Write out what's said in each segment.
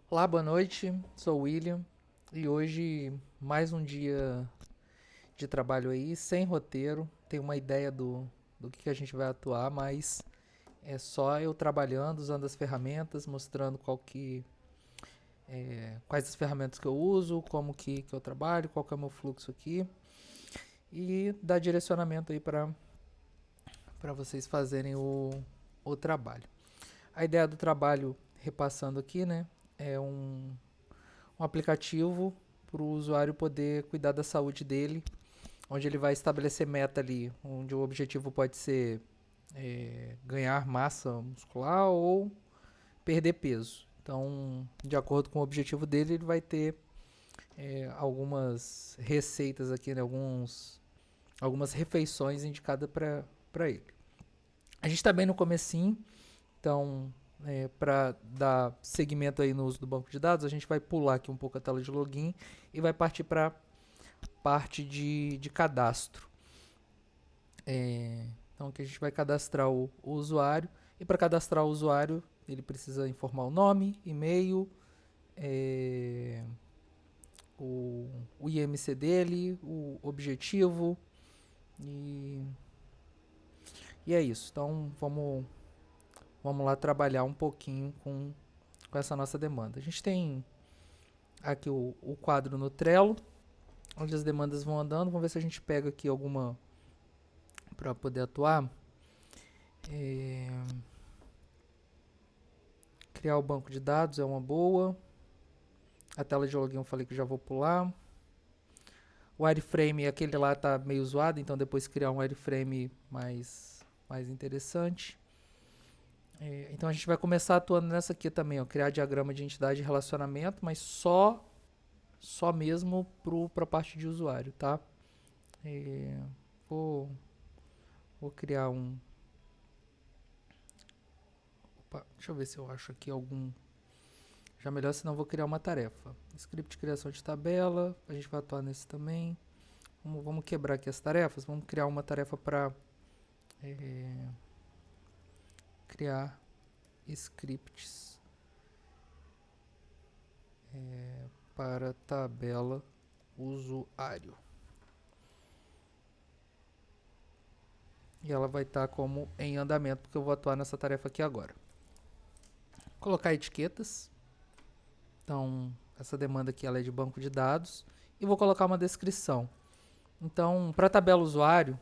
Olá, boa noite. Sou o William e hoje mais um dia de trabalho aí, sem roteiro. Tenho uma ideia do que a gente vai atuar, mas é só eu trabalhando, usando as ferramentas, mostrando quais as ferramentas que eu uso, como que eu trabalho, qual que é o meu fluxo aqui e dar direcionamento aí para vocês fazerem o trabalho. A ideia do trabalho, repassando aqui, né, é um aplicativo para o usuário poder cuidar da saúde dele, onde ele vai estabelecer meta ali, onde o objetivo pode ser ganhar massa muscular ou perder peso. Então, de acordo com o objetivo dele, ele vai ter algumas receitas aqui, né, algumas refeições indicadas para ele. A gente está bem no comecinho, então para dar seguimento aí no uso do banco de dados, a gente vai pular aqui um pouco a tela de login e vai partir para parte de cadastro. Então aqui a gente vai cadastrar o usuário e para cadastrar o usuário ele precisa informar o nome, e-mail, é, o IMC dele, o objetivo e, e é isso. Então vamos lá trabalhar um pouquinho com essa nossa demanda. A gente tem aqui o quadro no Trello, onde as demandas vão andando. Vamos ver se a gente pega aqui alguma para poder atuar. É, criar o banco de dados é uma boa. A tela de login eu falei que já vou pular. O wireframe, aquele lá tá meio zoado, então depois criar um wireframe mais interessante. Então a gente vai começar atuando nessa aqui também, ó, criar diagrama de entidade e relacionamento, mas só mesmo para a parte de usuário, tá? É, vou, vou criar um. Opa, deixa eu ver se eu acho aqui algum. Já melhor, senão eu vou criar uma tarefa. Script de criação de tabela, a gente vai atuar nesse também. Vamos quebrar aqui as tarefas. Vamos criar uma tarefa para criar scripts para tabela usuário. E ela vai estar como em andamento, porque eu vou atuar nessa tarefa aqui agora. Colocar etiquetas. Então, essa demanda aqui ela é de banco de dados. E vou colocar uma descrição. Então, para a tabela usuário,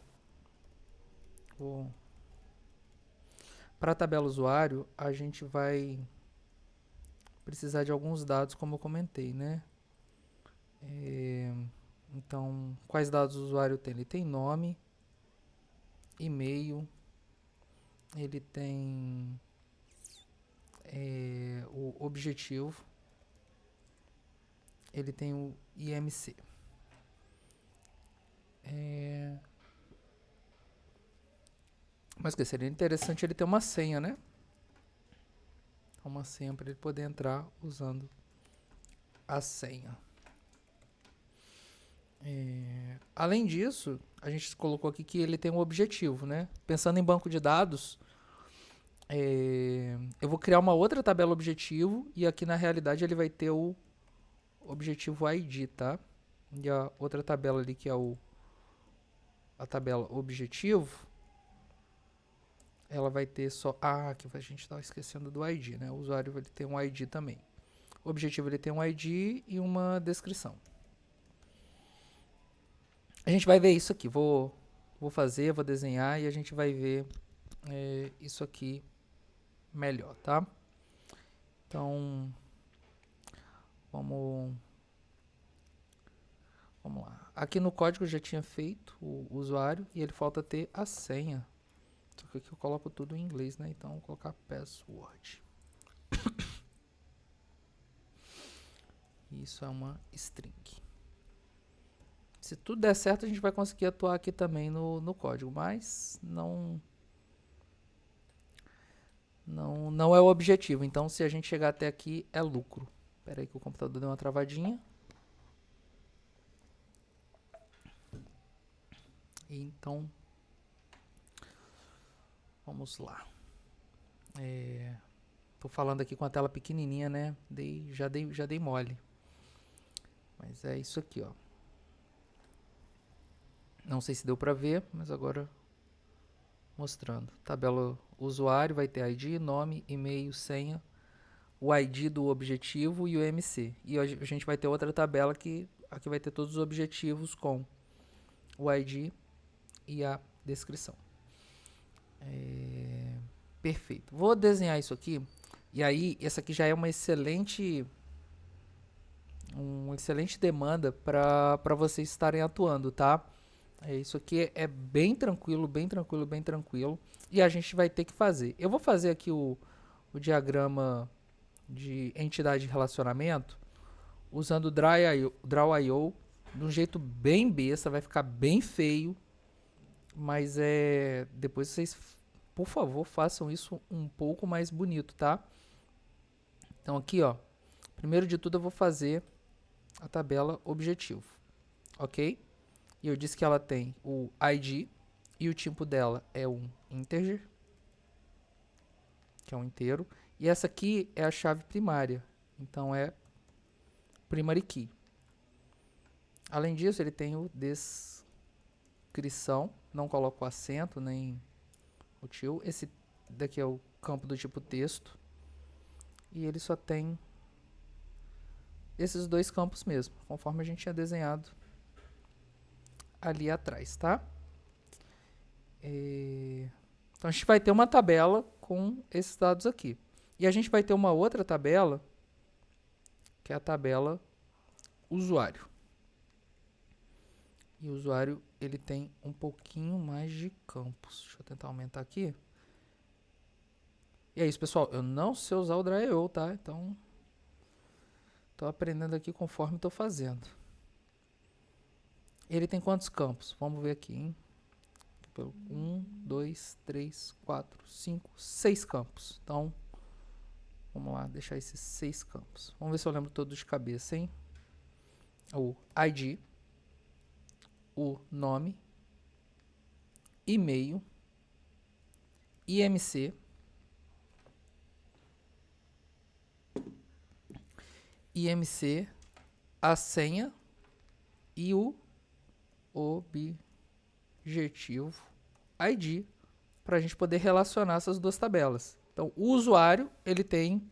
para a tabela usuário, a gente vai precisar de alguns dados, como eu comentei, né? Então, quais dados o usuário tem? Ele tem nome, e-mail, ele tem o objetivo, ele tem o IMC. Mas que seria interessante ele ter uma senha, né? Uma senha para ele poder entrar usando a senha. Além disso, a gente colocou aqui que ele tem um objetivo, né? Pensando em banco de dados, eu vou criar uma outra tabela objetivo e aqui na realidade ele vai ter o objetivo ID, tá? E a outra tabela ali que é a tabela objetivo, ela vai ter só... Ah, aqui a gente estava esquecendo do ID, né? O usuário ele tem um ID também. O objetivo ele tem um ID e uma descrição. A gente vai ver isso aqui. Vou fazer, vou desenhar e a gente vai ver isso aqui melhor, tá? Então, vamos lá. Aqui no código eu já tinha feito o usuário e ele falta ter a senha. Só que aqui eu coloco tudo em inglês, né? Então, vou colocar password. Isso é uma string. Se tudo der certo, a gente vai conseguir atuar aqui também no código, mas não é o objetivo. Então, se a gente chegar até aqui, é lucro. Espera aí que o computador deu uma travadinha. Então, vamos lá. Tô falando aqui com a tela pequenininha, né? Já dei mole. Mas é isso aqui, ó. Não sei se deu para ver, mas agora mostrando. Tabela usuário vai ter ID, nome, e-mail, senha, o ID do objetivo e o MC. E a gente vai ter outra tabela que aqui vai ter todos os objetivos com o ID e a descrição. Perfeito. Vou desenhar isso aqui. E aí, essa aqui já é uma excelente demanda para vocês estarem atuando, tá? Isso aqui é bem tranquilo, bem tranquilo, bem tranquilo. E a gente vai ter que fazer. Eu vou fazer aqui o diagrama de entidade de relacionamento usando o Draw.io de um jeito bem besta, vai ficar bem feio. Mas depois vocês, por favor, façam isso um pouco mais bonito, tá? Então aqui, ó, primeiro de tudo eu vou fazer a tabela objetivo, ok? E eu disse que ela tem o ID e o tipo dela é um integer, que é um inteiro. E essa aqui é a chave primária, então é primary key. Além disso, ele tem o descrição, não coloco o acento nem o tio. Esse daqui é o campo do tipo texto. E ele só tem esses dois campos mesmo, conforme a gente tinha desenhado ali atrás, tá? Então a gente vai ter uma tabela com esses dados aqui. E a gente vai ter uma outra tabela, que é a tabela usuário. E o usuário, ele tem um pouquinho mais de campos. Deixa eu tentar aumentar aqui. E é isso, pessoal. Eu não sei usar o Draw.io, tá? Então, estou aprendendo aqui conforme estou fazendo. Ele tem quantos campos? Vamos ver aqui, hein? 1, 2, 3, 4, 5, 6 campos. Então, vamos lá, deixar esses 6 campos. Vamos ver se eu lembro todos de cabeça, hein? O ID, o nome, e-mail, IMC, a senha e o objetivo ID, para a gente poder relacionar essas duas tabelas. Então, o usuário, ele tem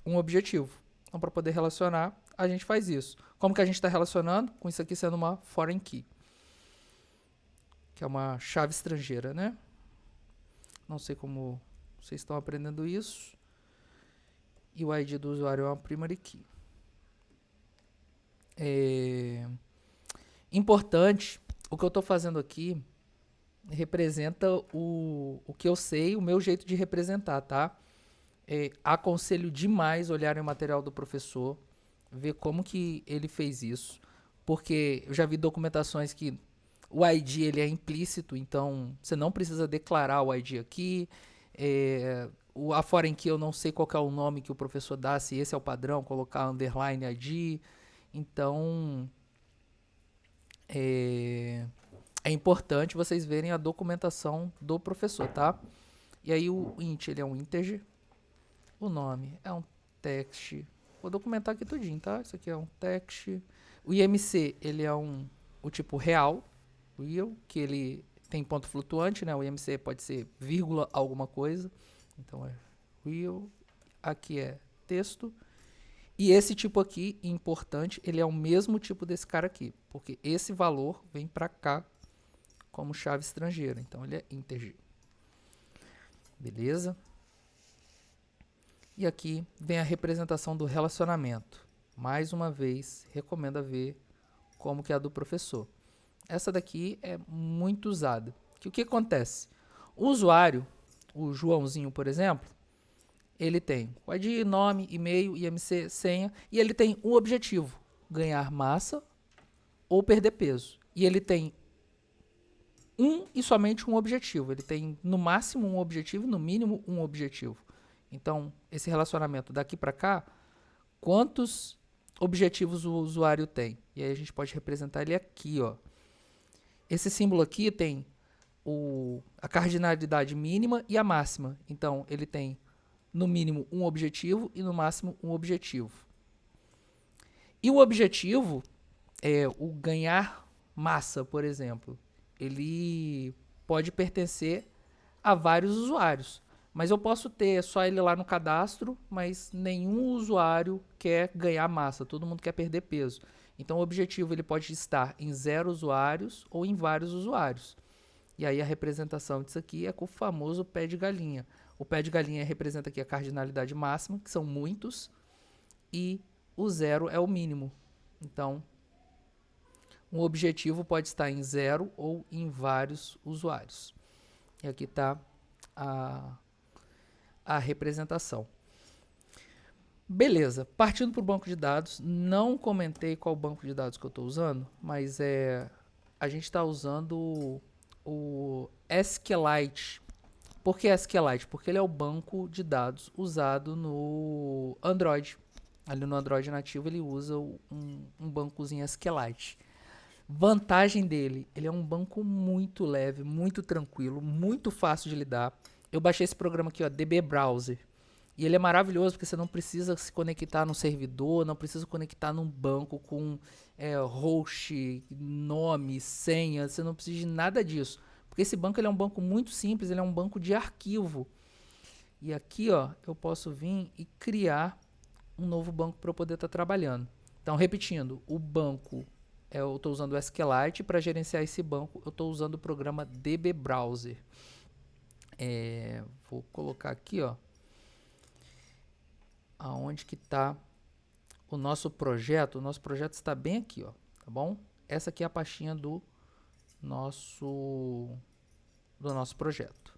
um objetivo. Então, para poder relacionar, a gente faz isso. Como que a gente está relacionando? Com isso aqui sendo uma foreign key, que é uma chave estrangeira, né? Não sei como vocês estão aprendendo isso. E o ID do usuário é uma primary key. Importante, o que eu estou fazendo aqui representa o que eu sei, o meu jeito de representar, tá? Aconselho demais olharem o material do professor, ver como que ele fez isso, porque eu já vi documentações que o ID ele é implícito, então você não precisa declarar o ID aqui. A foreign key eu não sei qual que é o nome que o professor dá, se esse é o padrão, colocar underline ID. Então, é importante vocês verem a documentação do professor, tá? E aí o int, ele é um integer, o nome é um text, vou documentar aqui tudinho, tá? Isso aqui é um text, o IMC, ele é o tipo real, que ele tem ponto flutuante, né? O IMC pode ser vírgula alguma coisa, então é real, aqui é texto. E esse tipo aqui, importante, ele é o mesmo tipo desse cara aqui, porque esse valor vem para cá como chave estrangeira, então ele é integer. Beleza? E aqui vem a representação do relacionamento. Mais uma vez, recomendo ver como que é a do professor. Essa daqui é muito usada. O que acontece? O usuário, o Joãozinho, por exemplo, ele tem o ID, nome, e-mail, IMC, senha, e ele tem um objetivo, ganhar massa ou perder peso. E ele tem e somente um objetivo. Ele tem no máximo um objetivo e no mínimo um objetivo. Então, esse relacionamento daqui para cá, quantos objetivos o usuário tem? E aí a gente pode representar ele aqui, ó. Esse símbolo aqui tem a cardinalidade mínima e a máxima. Então, ele tem no mínimo um objetivo e no máximo um objetivo. E o objetivo é o ganhar massa, por exemplo. Ele pode pertencer a vários usuários. Mas eu posso ter só ele lá no cadastro, mas nenhum usuário quer ganhar massa, todo mundo quer perder peso. Então o objetivo ele pode estar em 0 usuários ou em vários usuários. E aí a representação disso aqui é com o famoso pé de galinha. O pé de galinha representa aqui a cardinalidade máxima, que são muitos, e o 0 é o mínimo. Então, um objetivo pode estar em 0 ou em vários usuários. E aqui está a representação. Beleza, partindo para o banco de dados, não comentei qual banco de dados que eu estou usando, mas a gente está usando o SQLite. Por que SQLite? Porque ele é o banco de dados usado no Android. Ali no Android nativo ele usa um bancozinho SQLite. Vantagem dele, ele é um banco muito leve, muito tranquilo, muito fácil de lidar. Eu baixei esse programa aqui, ó, DB Browser. E ele é maravilhoso porque você não precisa se conectar no servidor, não precisa conectar num banco com host, nome, senha, você não precisa de nada disso. Porque esse banco ele é um banco muito simples, ele é um banco de arquivo. E aqui ó, eu posso vir e criar um novo banco para eu poder estar trabalhando. Então, repetindo, o banco, eu estou usando o SQLite, para gerenciar esse banco eu estou usando o programa DB Browser. Vou colocar aqui, ó, aonde que está o nosso projeto está bem aqui, ó, tá bom? Essa aqui é a pastinha do nosso projeto.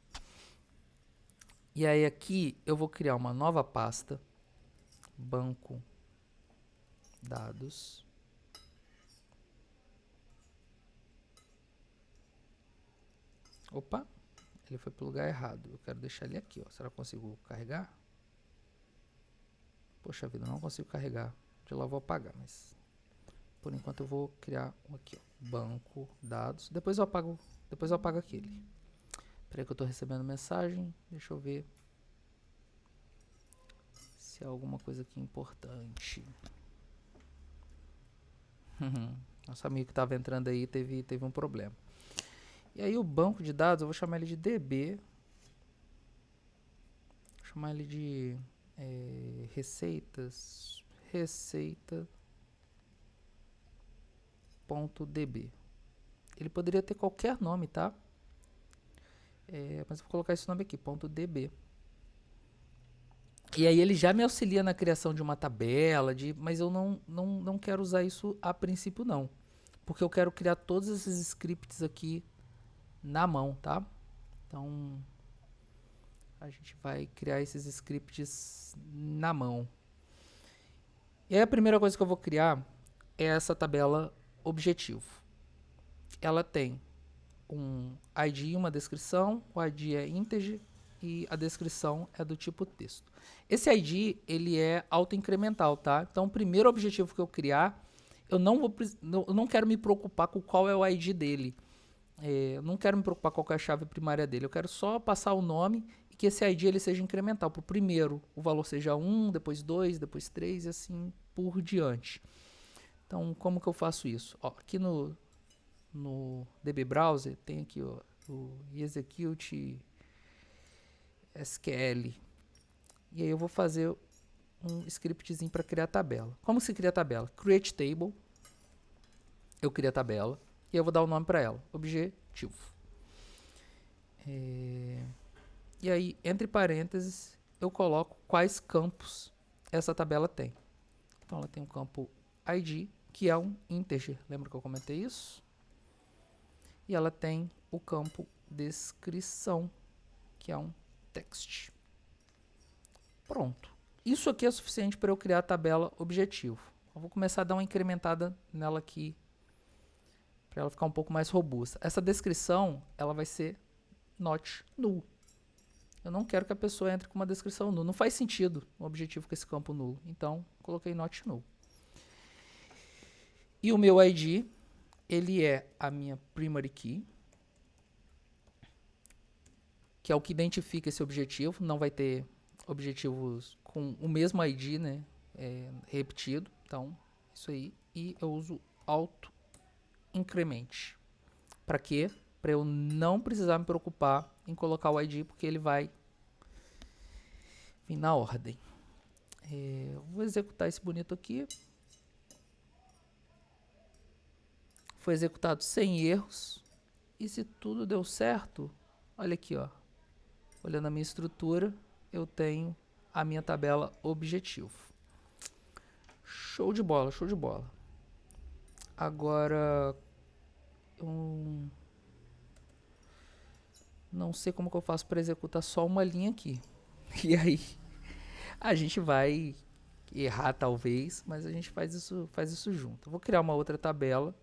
E aí aqui eu vou criar uma nova pasta, banco dados. Opa, ele foi para o lugar errado. Eu quero deixar ele aqui, ó. Será que eu consigo carregar? Poxa vida, não consigo carregar. De lá eu vou apagar, mas por enquanto eu vou criar um aqui, ó, banco dados. Depois eu apago aquele. Espera aí que eu estou recebendo mensagem. Deixa eu ver se há alguma coisa aqui importante. Nosso amigo que estava entrando aí teve um problema. E aí o banco de dados, eu vou chamar ele de DB. Vou chamar ele de receita.db. Ele poderia ter qualquer nome, tá? Mas eu vou colocar esse nome aqui, .db. E aí ele já me auxilia na criação de uma tabela, mas eu não quero usar isso a princípio não. Porque eu quero criar todos esses scripts aqui na mão, tá? Então, a gente vai criar esses scripts na mão. E aí a primeira coisa que eu vou criar é essa tabela objetivo. Ela tem um ID e uma descrição, o ID é integer e a descrição é do tipo texto. Esse ID, ele é autoincremental, tá? Então, o primeiro objetivo que eu criar, eu não quero me preocupar com qual é o ID dele. Eu não quero me preocupar com qual é a chave primária dele. Eu quero só passar o nome e que esse ID ele seja incremental. Para o primeiro, o valor seja 1, depois 2, depois 3 e assim por diante. Então, como que eu faço isso? Ó, aqui no DB Browser tem aqui ó, o execute SQL. E aí eu vou fazer um scriptzinho para criar a tabela. Como se cria a tabela? Create table. Eu crio a tabela. E eu vou dar o nome para ela. Objetivo. E aí, entre parênteses, eu coloco quais campos essa tabela tem. Então, ela tem um campo ID, que é um integer. Lembra que eu comentei isso? E ela tem o campo descrição, que é um text. Pronto. Isso aqui é suficiente para eu criar a tabela objetivo. Eu vou começar a dar uma incrementada nela aqui, para ela ficar um pouco mais robusta. Essa descrição, ela vai ser not null. Eu não quero que a pessoa entre com uma descrição null. Não faz sentido o objetivo com esse campo nulo. Então, coloquei not null. E o meu ID, ele é a minha primary key, que é o que identifica esse objetivo. Não vai ter objetivos com o mesmo ID, né, repetido. Então, isso aí. E eu uso auto incremente. Para quê? Para eu não precisar me preocupar em colocar o ID, porque ele vai vir na ordem. Vou executar esse bonito aqui. Foi executado sem erros. E se tudo deu certo, olha aqui, ó. Olhando a minha estrutura, eu tenho a minha tabela objetivo. Show de bola, show de bola. Agora, eu não sei como que eu faço para executar só uma linha aqui. E aí, a gente vai errar talvez, mas a gente faz isso junto. Eu vou criar uma outra tabela,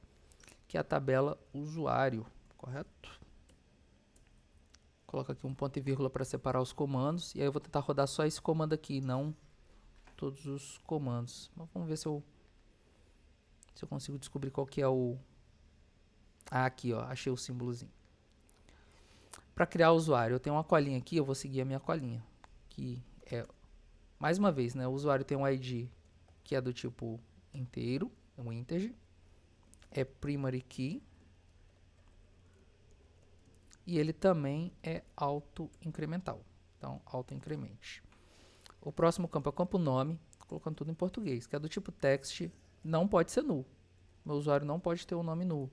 que é a tabela usuário, correto? Coloco aqui um ponto e vírgula para separar os comandos. E aí eu vou tentar rodar só esse comando aqui, não todos os comandos. Mas vamos ver se eu consigo descobrir qual que é o... Ah, aqui, ó, achei o símbolozinho. Para criar o usuário, eu tenho uma colinha aqui, eu vou seguir a minha colinha. Que é, mais uma vez, né, o usuário tem um ID que é do tipo inteiro, um integer. É primary key. E ele também é auto-incremental. Então, auto-incremente. O próximo campo é o campo nome, colocando tudo em português, que é do tipo text, não pode ser null. Meu usuário não pode ter um nome null.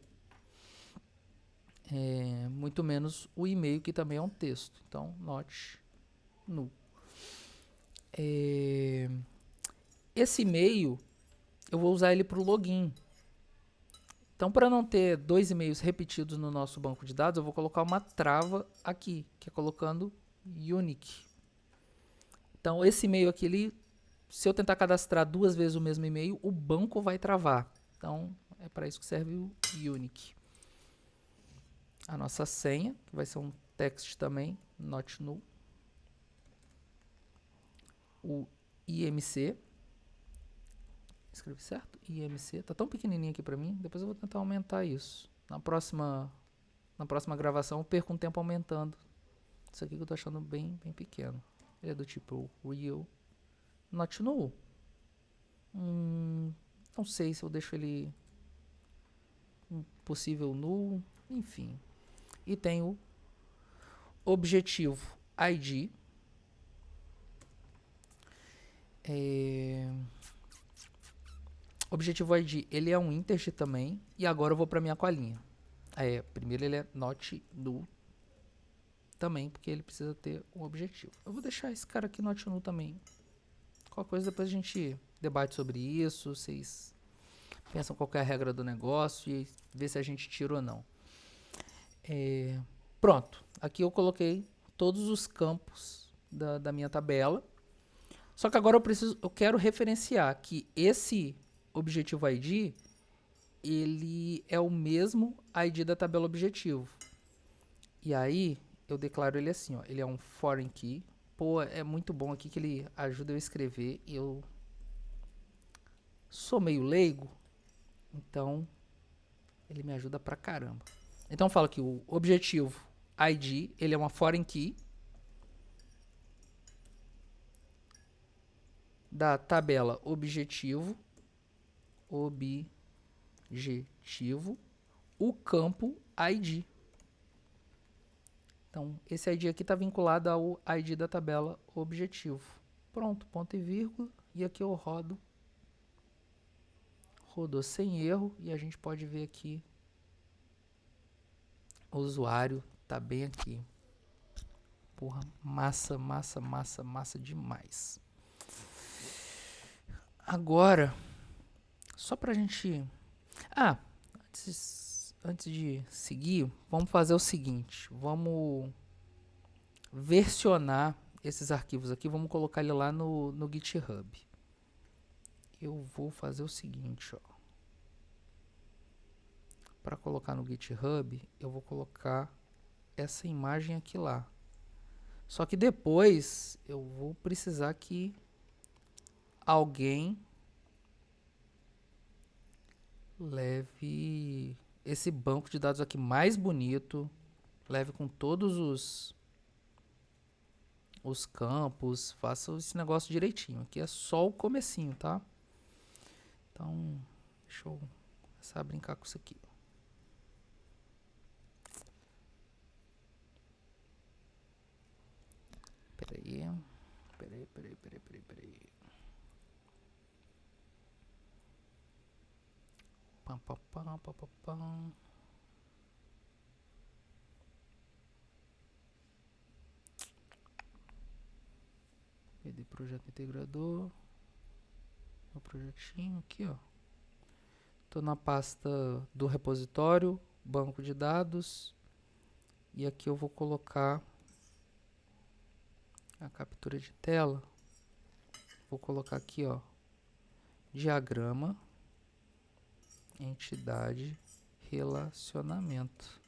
Muito menos o e-mail, que também é um texto. Então, not null. Esse e-mail, eu vou usar ele para o login. Então, para não ter 2 e-mails repetidos no nosso banco de dados, eu vou colocar uma trava aqui, que é colocando unique. Então, esse e-mail aqui, se eu tentar cadastrar 2 vezes o mesmo e-mail, o banco vai travar. Então, é para isso que serve o unique. A nossa senha, que vai ser um text também, not null. O IMC. Escrevi certo? IMC. Tá tão pequenininho aqui para mim. Depois eu vou tentar aumentar isso. Na próxima gravação eu perco um tempo aumentando. Isso aqui que eu tô achando bem pequeno. Ele é do tipo real. Not null. Não sei se eu deixo ele possível null. Enfim. E tem o objetivo ID. Objetivo ID, ele é um integer também. E agora eu vou para minha colinha. Primeiro ele é not null também, porque ele precisa ter um objetivo. Eu vou deixar esse cara aqui not null também. Qualquer coisa depois a gente debate sobre isso. Vocês pensam qual é a regra do negócio e vê se a gente tira ou não. Pronto. Aqui eu coloquei todos os campos da minha tabela. Só que agora eu quero referenciar que esse objetivo ID, ele é o mesmo ID da tabela objetivo. E aí, eu declaro ele assim, ó, ele é um foreign key. Pô, é muito bom aqui que ele ajuda eu a escrever. E eu sou meio leigo, então ele me ajuda pra caramba. Então eu falo que o objetivo ID, ele é uma foreign key da tabela objetivo, o campo ID. Então, esse ID aqui está vinculado ao ID da tabela objetivo. Pronto, ponto e vírgula. E aqui eu rodo. Rodou sem erro. E a gente pode ver aqui. O usuário está bem aqui. Porra, massa demais. Agora, só pra gente... antes de seguir, vamos fazer o seguinte. Vamos versionar esses arquivos aqui. Vamos colocar ele lá no GitHub. Eu vou fazer o seguinte, ó. Para colocar no GitHub, eu vou colocar essa imagem aqui lá. Só que depois eu vou precisar que alguém leve esse banco de dados aqui mais bonito, leve com todos os campos, faça esse negócio direitinho. Aqui é só o comecinho, tá? Então, deixa eu começar a brincar com isso aqui. Peraí. Pam, pam, pam, pam, pam, pam. PD projeto integrador. Meu projetinho aqui, ó. Tô na pasta do repositório, banco de dados. E aqui eu vou colocar a captura de tela. Vou colocar aqui, ó, diagrama, entidade, relacionamento.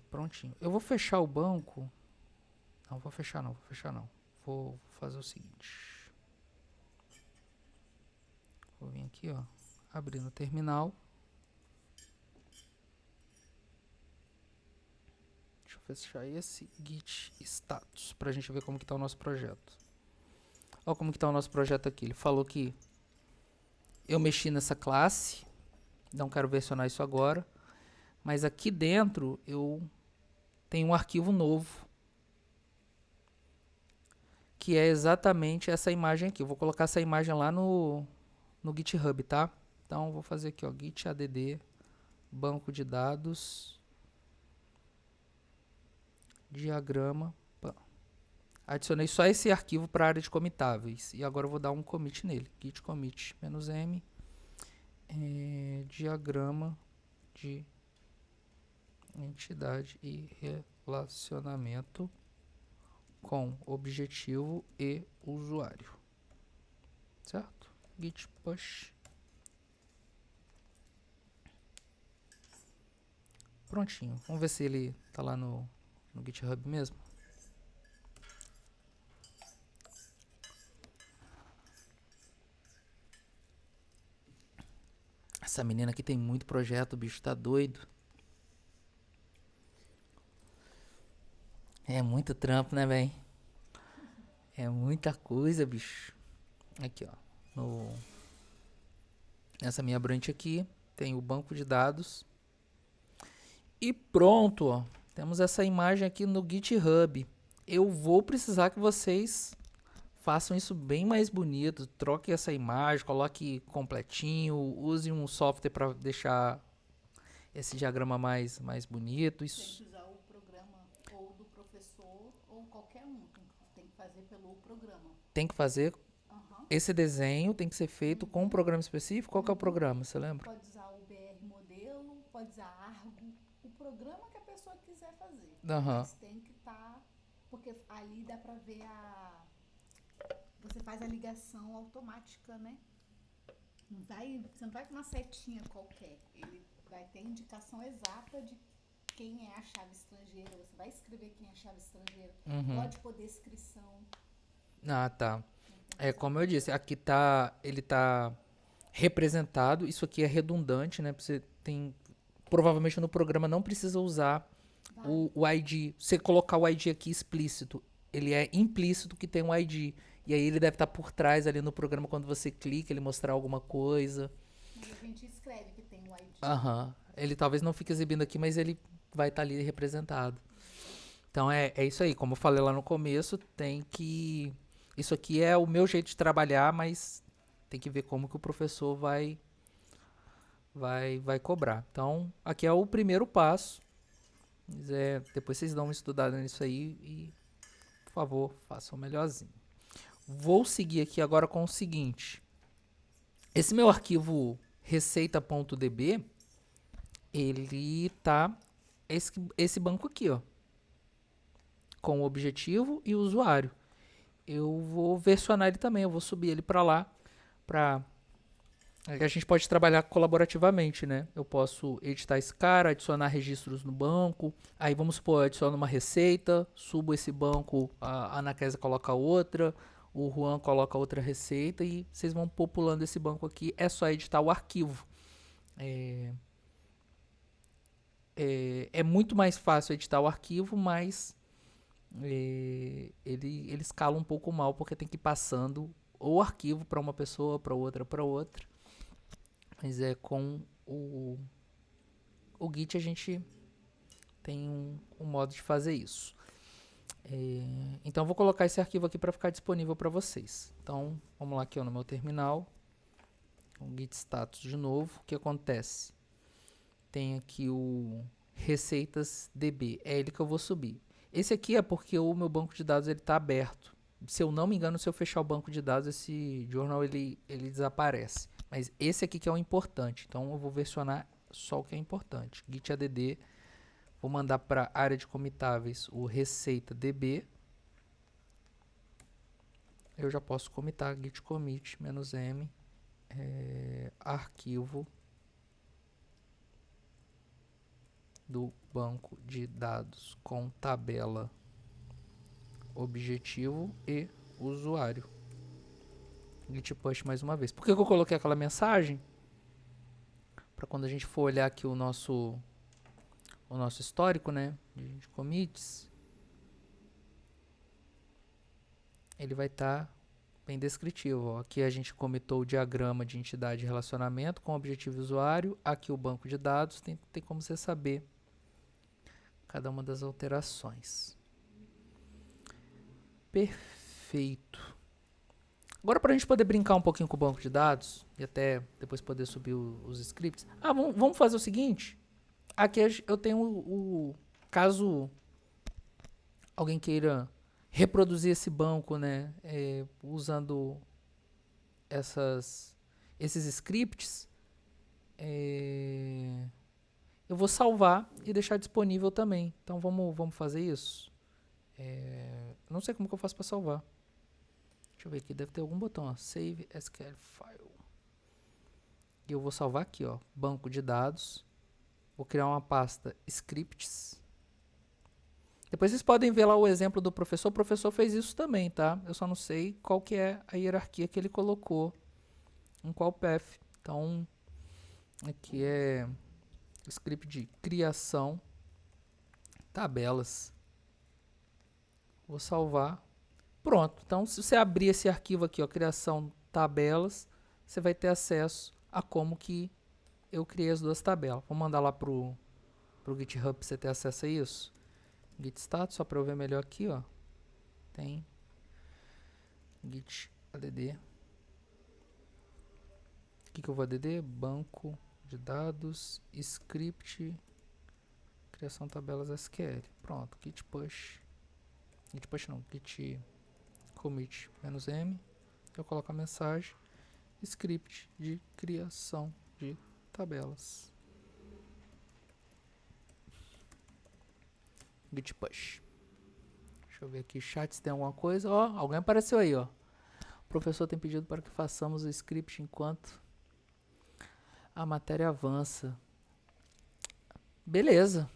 Prontinho. Eu vou fechar o banco. Não, vou fechar não. Vou fazer o seguinte. Vou vir aqui, ó, abrir no terminal. Deixa eu fechar esse git status pra gente ver como que tá o nosso projeto. Olha como que tá o nosso projeto aqui. Ele falou que eu mexi nessa classe, não quero versionar isso agora, mas aqui dentro eu tenho um arquivo novo, que é exatamente essa imagem aqui. Eu vou colocar essa imagem lá no GitHub, tá? Então, vou fazer aqui, ó, git add, banco de dados, diagrama. Adicionei só esse arquivo para a área de comitáveis. E agora eu vou dar um commit nele. Git commit -m, diagrama de entidade e relacionamento com objetivo e usuário. Certo? Git push. Prontinho. Vamos ver se ele tá lá no GitHub mesmo. Essa menina aqui tem muito projeto, o bicho tá doido. É muito trampo, né, véi? É muita coisa, bicho. Aqui, ó. Nessa minha branch aqui, tem o banco de dados. E pronto, ó. Temos essa imagem aqui no GitHub. Eu vou precisar que vocês façam isso bem mais bonito. Troque essa imagem, coloque completinho. Use um software para deixar esse diagrama mais bonito. Isso. Tem que usar o programa ou do professor ou qualquer um. Tem que fazer pelo programa. Tem que fazer. Esse desenho tem que ser feito com um programa específico. Qual que é o programa, você lembra? Pode usar o BR modelo, pode usar Argo, o programa que a pessoa quiser fazer. Mas tem que estar, porque ali dá pra ver você faz a ligação automática, né? Você não vai com uma setinha qualquer. Ele vai ter indicação exata de quem é a chave estrangeira. Você vai escrever quem é a chave estrangeira. Pode pôr descrição. Ah, tá. É como eu disse, aqui ele tá representado. Isso aqui é redundante, né? Você tem, provavelmente no programa não precisa usar o ID. Você colocar o ID aqui explícito, ele é implícito que tem um ID. E aí ele deve estar por trás ali no programa quando você clica, ele mostrar alguma coisa. E a gente escreve que tem um ID. Ele talvez não fique exibindo aqui, mas ele vai estar ali representado. Então é isso aí. Como eu falei lá no começo, tem que... Isso aqui é o meu jeito de trabalhar, mas tem que ver como que o professor vai cobrar. Então, aqui é o primeiro passo. Depois vocês dão uma estudada nisso aí e, por favor, façam melhorzinho. Vou seguir aqui agora com o seguinte. Esse meu arquivo receita.db, ele tá esse banco aqui, ó, com o objetivo e o usuário. Eu vou versionar ele também, eu vou subir ele para lá, a gente pode trabalhar colaborativamente, né? Eu posso editar esse cara, adicionar registros no banco, aí vamos supor, eu adiciono uma receita, subo esse banco, a Ana Kézia coloca outra, o Juan coloca outra receita e vocês vão populando esse banco aqui, é só editar o arquivo. É muito mais fácil editar o arquivo, mas ele escala um pouco mal, porque tem que ir passando o arquivo para uma pessoa, para outra, para outra. Mas com o Git a gente tem um modo de fazer isso. Então eu vou colocar esse arquivo aqui para ficar disponível para vocês. Então vamos lá aqui no meu terminal, o git status de novo. O que acontece? Tem aqui o receitas db, é ele que eu vou subir. Esse aqui é porque o meu banco de dados está aberto. Se eu não me engano, se eu fechar o banco de dados, esse journal ele desaparece. Mas esse aqui que é o importante. Então eu vou versionar só o que é importante. Git add, vou mandar para a área de comitáveis o receita db. Eu já posso comitar git commit -m arquivo do banco de dados com tabela, objetivo e usuário. Git push mais uma vez. Por que eu coloquei aquela mensagem? Para quando a gente for olhar aqui o nosso histórico, né, de commits, ele vai estar bem descritivo. Ó. Aqui a gente comitou o diagrama de entidade e relacionamento com objetivo e usuário. Aqui o banco de dados, tem como você saber cada uma das alterações. Perfeito. Agora, para a gente poder brincar um pouquinho com o banco de dados e até depois poder subir os scripts, vamos fazer o seguinte. Aqui eu tenho caso alguém queira reproduzir esse banco, né, usando esses scripts, eu vou salvar e deixar disponível também. Então vamos fazer isso. Não sei como que eu faço para salvar. Deixa eu ver aqui, deve ter algum botão, ó, Save SQL File. E eu vou salvar aqui, ó, banco de dados. Vou criar uma pasta scripts. Depois vocês podem ver lá o exemplo do professor. O professor fez isso também, tá? Eu só não sei qual que é a hierarquia que ele colocou em qual path. Então, aqui é script de criação tabelas. Vou salvar. Pronto. Então, se você abrir esse arquivo aqui, ó, criação tabelas, você vai ter acesso a como que eu criei as duas tabelas. Vou mandar lá pro GitHub para você ter acesso a isso. Git status, só para eu ver melhor aqui, ó. Tem git add. O que eu vou add? Banco de dados, script, criação tabelas SQL. Pronto, git push. Git push não, git commit -m. Eu coloco a mensagem, script de criação de tabelas. Git push. Deixa eu ver aqui, chat, se tem alguma coisa. Ó, alguém apareceu aí, ó. O professor tem pedido para que façamos o script enquanto a matéria avança. Beleza.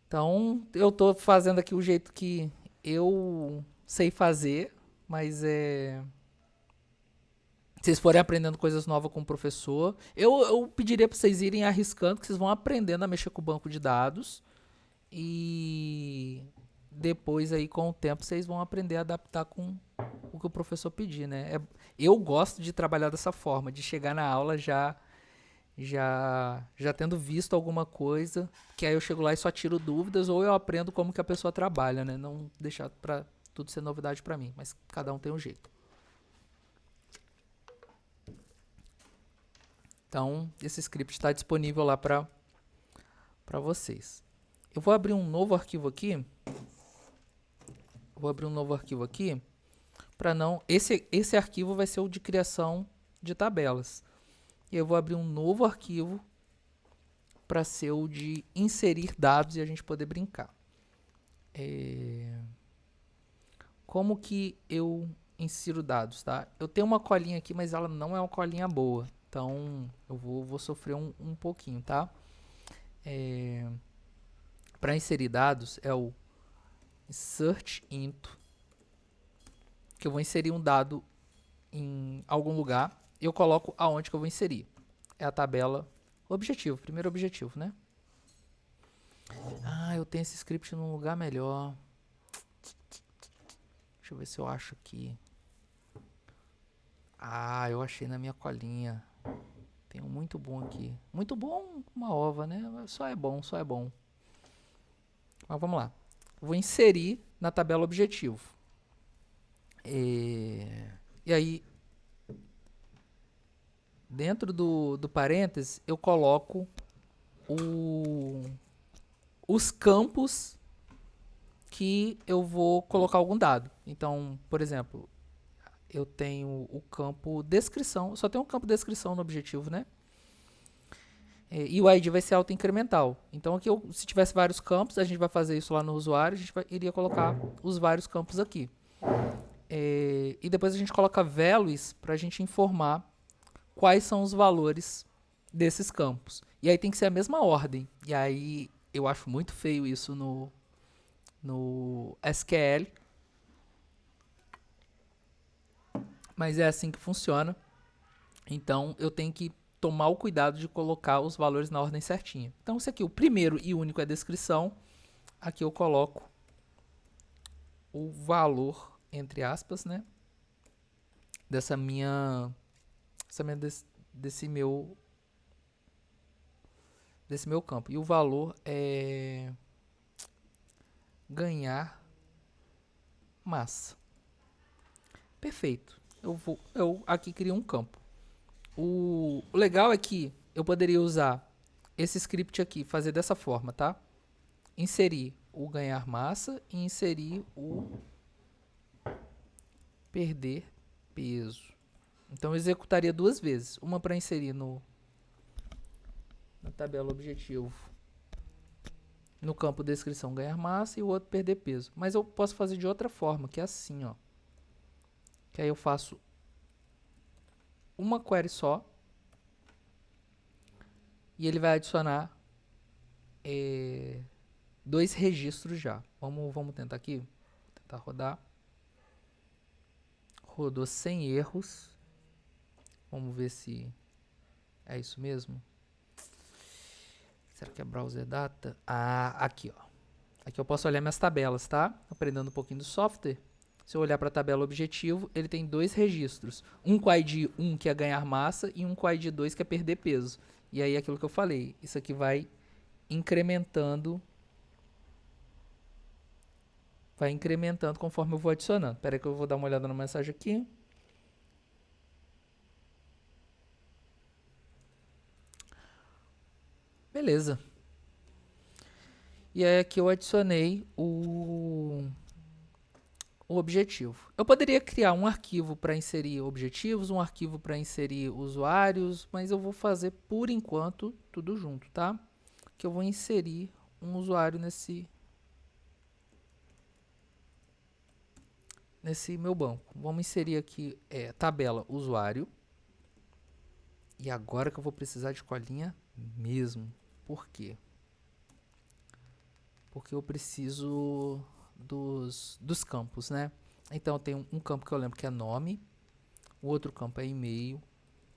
Então, eu tô fazendo aqui o jeito que eu sei fazer, mas vocês forem aprendendo coisas novas com o professor, eu pediria para vocês irem arriscando, que vocês vão aprendendo a mexer com o banco de dados e depois aí com o tempo vocês vão aprender a adaptar com o que o professor pedir, né? Eu gosto de trabalhar dessa forma, de chegar na aula já tendo visto alguma coisa, que aí eu chego lá e só tiro dúvidas, ou eu aprendo como que a pessoa trabalha, né? Não deixar para tudo ser novidade para mim, mas cada um tem um jeito. Então, esse script está disponível lá para vocês. Eu vou abrir um novo arquivo aqui. Para não... Esse arquivo vai ser o de criação de tabelas. E eu vou abrir um novo arquivo para ser o de inserir dados e a gente poder brincar. Como que eu insiro dados, tá? Eu tenho uma colinha aqui, mas ela não é uma colinha boa. Então, eu vou sofrer um pouquinho, tá? Para inserir dados, é o insert into, que eu vou inserir um dado em algum lugar e eu coloco aonde que eu vou inserir. É a tabela objetivo, primeiro objetivo, né? Ah, eu tenho esse script num lugar melhor. Deixa eu ver se eu acho aqui. Ah, eu achei na minha colinha. Tem um muito bom aqui. Muito bom, uma ova, né? Só é bom, só é bom. Mas vamos lá. Vou inserir na tabela objetivo. E aí, dentro do parênteses, eu coloco os campos que eu vou colocar algum dado. Então, por exemplo, eu tenho o campo descrição. Só tem um campo descrição no objetivo, né? E o ID vai ser autoincremental. Então, aqui, se tivesse vários campos, a gente vai fazer isso lá no usuário, a gente iria colocar os vários campos aqui. E depois a gente coloca values para a gente informar quais são os valores desses campos. E aí tem que ser a mesma ordem. E aí eu acho muito feio isso no SQL. Mas é assim que funciona. Então eu tenho que tomar o cuidado de colocar os valores na ordem certinha. Então, esse aqui, o primeiro e único é a descrição. Aqui eu coloco o valor, entre aspas, né? Desse meu campo. E o valor é ganhar massa. Perfeito. Eu aqui crio um campo. O legal é que eu poderia usar esse script aqui, fazer dessa forma, tá? Inserir o ganhar massa e inserir o perder peso. Então eu executaria duas vezes. Uma para inserir na tabela objetivo, no campo descrição ganhar massa, e o outro perder peso. Mas eu posso fazer de outra forma, que é assim, ó. Que aí eu faço uma query só e ele vai adicionar dois registros já. Vamos tentar aqui. Vou tentar rodar. Rodou sem erros. Vamos ver se é isso mesmo. Será que é browser data? Ah, aqui, ó. Aqui eu posso olhar minhas tabelas, tá? Aprendendo um pouquinho do software. Se eu olhar para a tabela objetivo, ele tem dois registros. Um com ID 1, que é ganhar massa, e um com ID 2, que é perder peso. E aí, aquilo que eu falei, isso aqui vai incrementando conforme eu vou adicionando. Espera aí que eu vou dar uma olhada na mensagem aqui. Beleza. E aí aqui eu adicionei o objetivo. Eu poderia criar um arquivo para inserir objetivos, um arquivo para inserir usuários, mas eu vou fazer por enquanto tudo junto, tá? Que eu vou inserir um usuário nesse meu banco. Vamos inserir aqui tabela usuário. E agora que eu vou precisar de colinha mesmo. Por quê? Porque eu preciso dos campos, né? Então, eu tenho um campo que eu lembro que é nome, o outro campo é e-mail,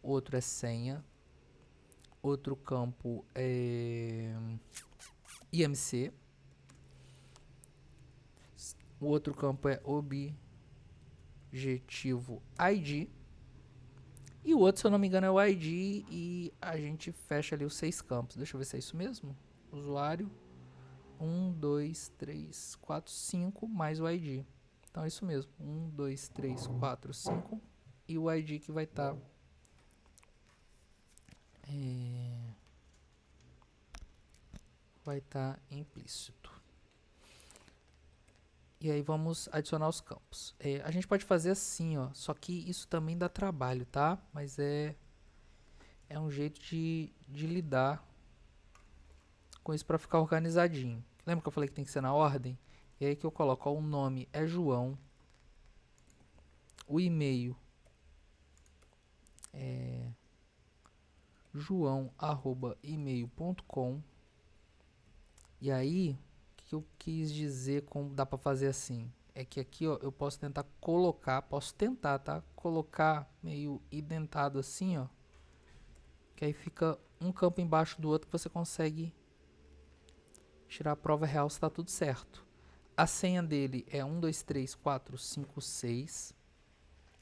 outro é senha, outro campo é IMC, o outro campo é objetivo ID, e o outro, se eu não me engano, é o ID, e a gente fecha ali os 6 campos. Deixa eu ver se é isso mesmo. Usuário, 1, 2, 3, 4, 5, mais o ID. Então é isso mesmo. 1, 2, 3, 4, 5. E o ID que vai estar implícito. E aí vamos adicionar os campos. A gente pode fazer assim, ó. Só que isso também dá trabalho, tá? Mas é um jeito de lidar com isso para ficar organizadinho. Lembra que eu falei que tem que ser na ordem? E aí que eu coloco, ó, o nome é João, o e-mail é joão@email.com. E aí, o que eu quis dizer com dá para fazer assim? É que aqui, ó, eu posso tentar tá? Colocar meio identado assim, ó. Que aí fica um campo embaixo do outro que você consegue tirar a prova real se está tudo certo. A senha dele é 1, 2, 3, 4, 5, 6.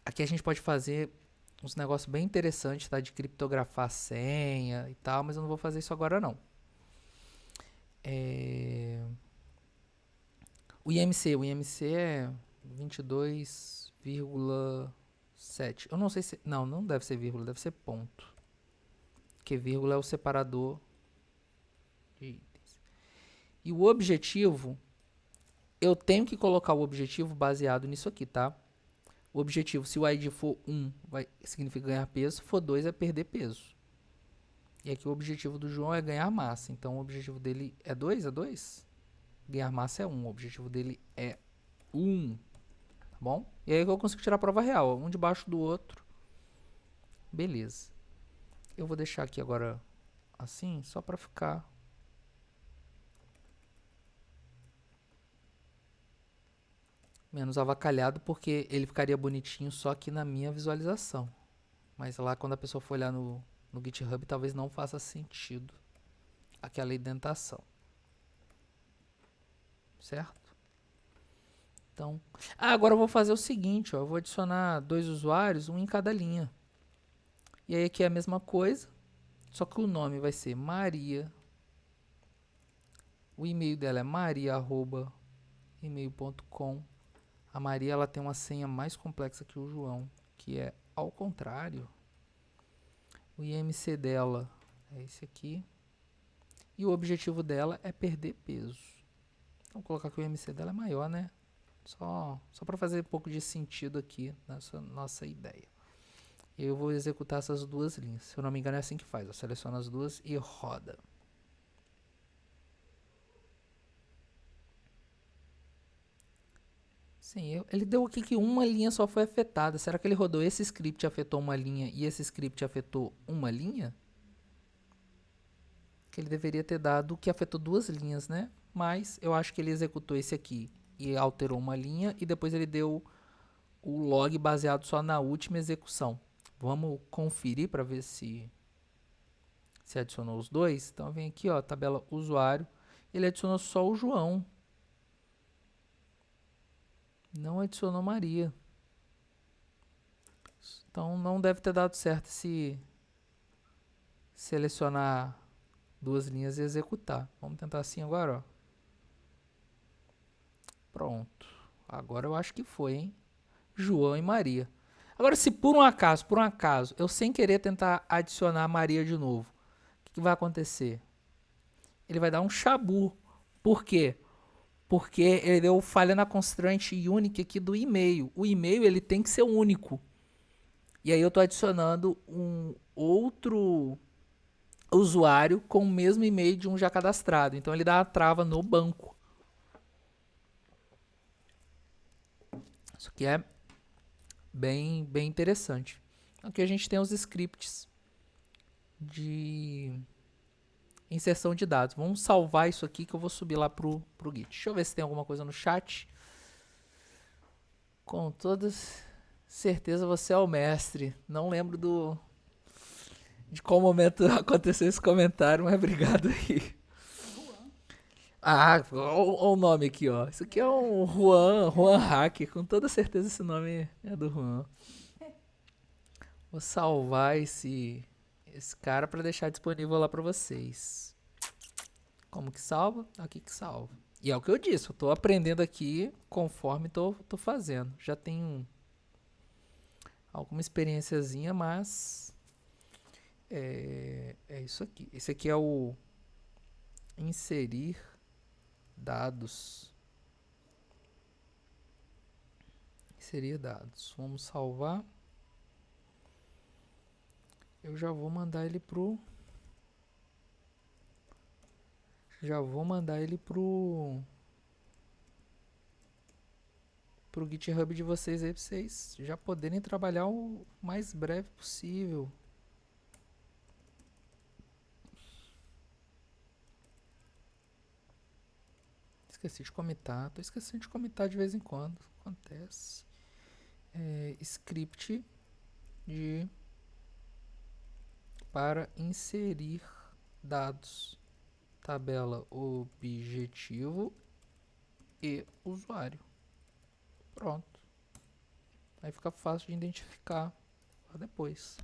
Aqui a gente pode fazer uns negócios bem interessantes, tá? De criptografar a senha e tal, mas eu não vou fazer isso agora não. O IMC é 22,7. Eu não sei se... Não deve ser vírgula, deve ser ponto. Porque vírgula é o separador de itens. E o objetivo, eu tenho que colocar o objetivo baseado nisso aqui, tá? O objetivo, se o ID for 1, significa ganhar peso. Se for 2, é perder peso. E aqui o objetivo do João é ganhar massa. Então, o objetivo dele é 2? É 2? Ganhar massa é 1. O objetivo dele é 1. Tá bom? E aí eu consigo tirar a prova real. Um debaixo do outro. Beleza. Eu vou deixar aqui agora assim, só para ficar... menos avacalhado, porque ele ficaria bonitinho só aqui na minha visualização. Mas lá quando a pessoa for olhar no GitHub, talvez não faça sentido aquela indentação. Certo? Então, agora eu vou fazer o seguinte, ó, eu vou adicionar 2 usuários, um em cada linha. E aí aqui é a mesma coisa, só que o nome vai ser Maria. O e-mail dela é maria@email.com. A Maria, ela tem uma senha mais complexa que o João, que é ao contrário. O IMC dela é esse aqui. E o objetivo dela é perder peso. Então, vou colocar que o IMC dela é maior, né? Só para fazer um pouco de sentido aqui nessa nossa ideia. Eu vou executar essas duas linhas. Se eu não me engano, é assim que faz. Eu seleciono as duas e roda. Sim, ele deu aqui que uma linha só foi afetada. Será que ele rodou esse script e afetou uma linha e esse script afetou uma linha? Que ele deveria ter dado que afetou 2 linhas, né? Mas eu acho que ele executou esse aqui e alterou uma linha e depois ele deu o log baseado só na última execução. Vamos conferir para ver se adicionou os dois. Então vem aqui, ó, tabela usuário. Ele adicionou só o João. Não adicionou Maria. Então não deve ter dado certo se selecionar 2 linhas e executar. Vamos tentar assim agora, ó. Pronto. Agora eu acho que foi, hein? João e Maria. Agora, se por um acaso, eu sem querer tentar adicionar Maria de novo, o que vai acontecer? Ele vai dar um chabu. Por quê? Porque ele deu falha na constraint unique aqui do e-mail. O e-mail ele tem que ser único. E aí eu estou adicionando um outro usuário com o mesmo e-mail de um já cadastrado. Então ele dá uma trava no banco. Isso aqui é bem interessante. Aqui a gente tem os scripts de inserção de dados. Vamos salvar isso aqui que eu vou subir lá pro Git. Deixa eu ver se tem alguma coisa no chat. Com toda certeza você é o mestre. Não lembro de qual momento aconteceu esse comentário, mas obrigado aí. Ah, olha o nome aqui, ó. Isso aqui é um Juan Hack. Com toda certeza esse nome é do Juan. Vou salvar esse cara para deixar disponível lá para vocês. Como que salva? Aqui que salva. E é o que eu disse, eu tô aprendendo aqui conforme tô fazendo. Já tenho alguma experiênciazinha, mas é isso aqui. Esse aqui é o inserir dados. Inserir dados. Vamos salvar. Eu já vou mandar ele pro GitHub de vocês aí, pra vocês já poderem trabalhar o mais breve possível. Esqueci de comitar. Tô esquecendo de comitar de vez em quando. Acontece. Script para inserir dados. tabela objetivo e usuário. Pronto. Aí fica fácil de identificar depois.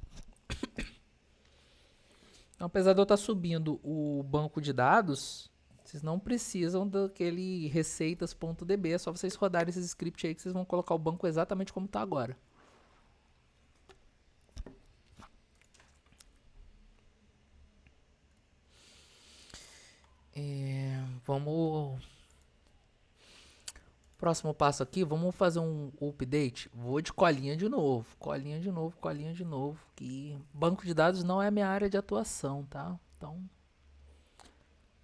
Então, apesar de eu estar subindo o banco de dados, vocês não precisam daquele receitas.db, é só vocês rodarem esses scripts aí que vocês vão colocar o banco exatamente como está agora. Vamos... Próximo passo aqui, vamos fazer um update. Vou de colinha de novo. Colinha de novo, colinha de novo. Que banco de dados não é minha área de atuação, tá? Então,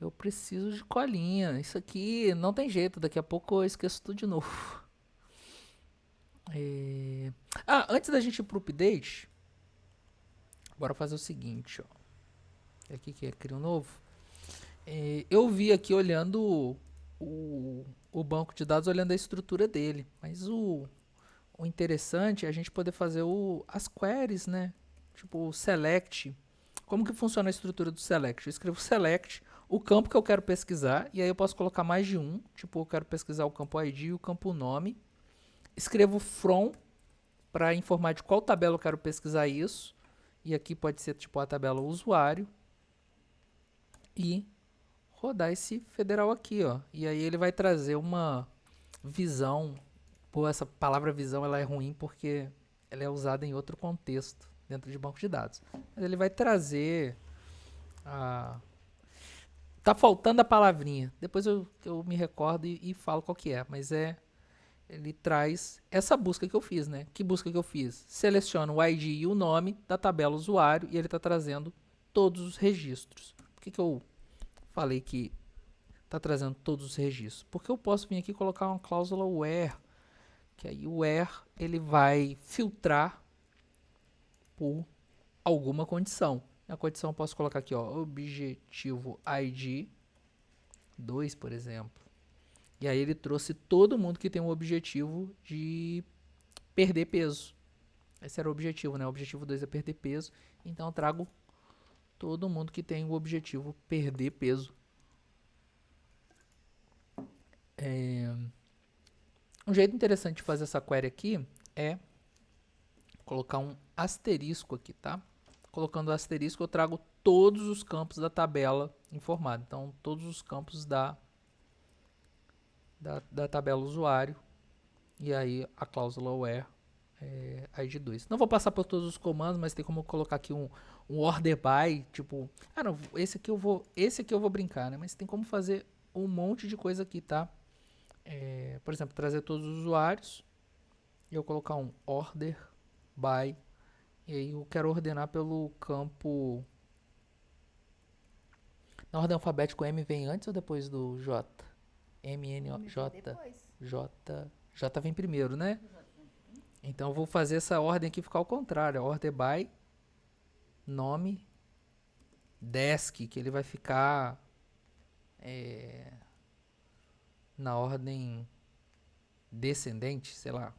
eu preciso de colinha. Isso aqui não tem jeito. Daqui a pouco eu esqueço tudo de novo. Antes da gente ir pro update, bora fazer o seguinte, ó. Aqui que é criar um novo. Eu vi aqui olhando o banco de dados, olhando a estrutura dele. Mas o interessante é a gente poder fazer as queries, né? Tipo o select. Como que funciona a estrutura do select? Eu escrevo select, o campo que eu quero pesquisar, e aí eu posso colocar mais de um. Tipo, eu quero pesquisar o campo ID e o campo nome. Escrevo from para informar de qual tabela eu quero pesquisar isso. E aqui pode ser tipo a tabela usuário. E rodar esse federal aqui, ó. E aí ele vai trazer uma visão. Pô, essa palavra visão ela é ruim porque ela é usada em outro contexto dentro de banco de dados. Mas ele vai trazer tá faltando a palavrinha. Depois eu me recordo e falo qual que é. Mas ele traz essa busca que eu fiz, né? Que busca que eu fiz? Seleciono o ID e o nome da tabela usuário e ele está trazendo todos os registros. Por que eu falei que está trazendo todos os registros? Porque eu posso vir aqui e colocar uma cláusula where, que aí o where ele vai filtrar por alguma condição. Na condição eu posso colocar aqui, ó, objetivo ID 2, por exemplo. E aí ele trouxe todo mundo que tem o objetivo de perder peso. Esse era o objetivo, né? O objetivo 2 é perder peso. Então eu trago todo mundo que tem o objetivo perder peso. Um jeito interessante de fazer essa query aqui é colocar um asterisco aqui, tá? Colocando o asterisco eu trago todos os campos da tabela informada. Então, todos os campos da tabela usuário. E aí a cláusula where ID2. Não vou passar por todos os comandos, mas tem como colocar aqui um order by, tipo, não, esse aqui eu vou brincar, né? Mas tem como fazer um monte de coisa aqui, tá? Por exemplo, trazer todos os usuários e eu colocar um order by, e aí eu quero ordenar pelo campo. Na ordem alfabética, o M vem antes ou depois do J? M, N, O, J. J vem primeiro, né? Então eu vou fazer essa ordem aqui ficar ao contrário. Order by nome desk, que ele vai ficar na ordem descendente, sei lá.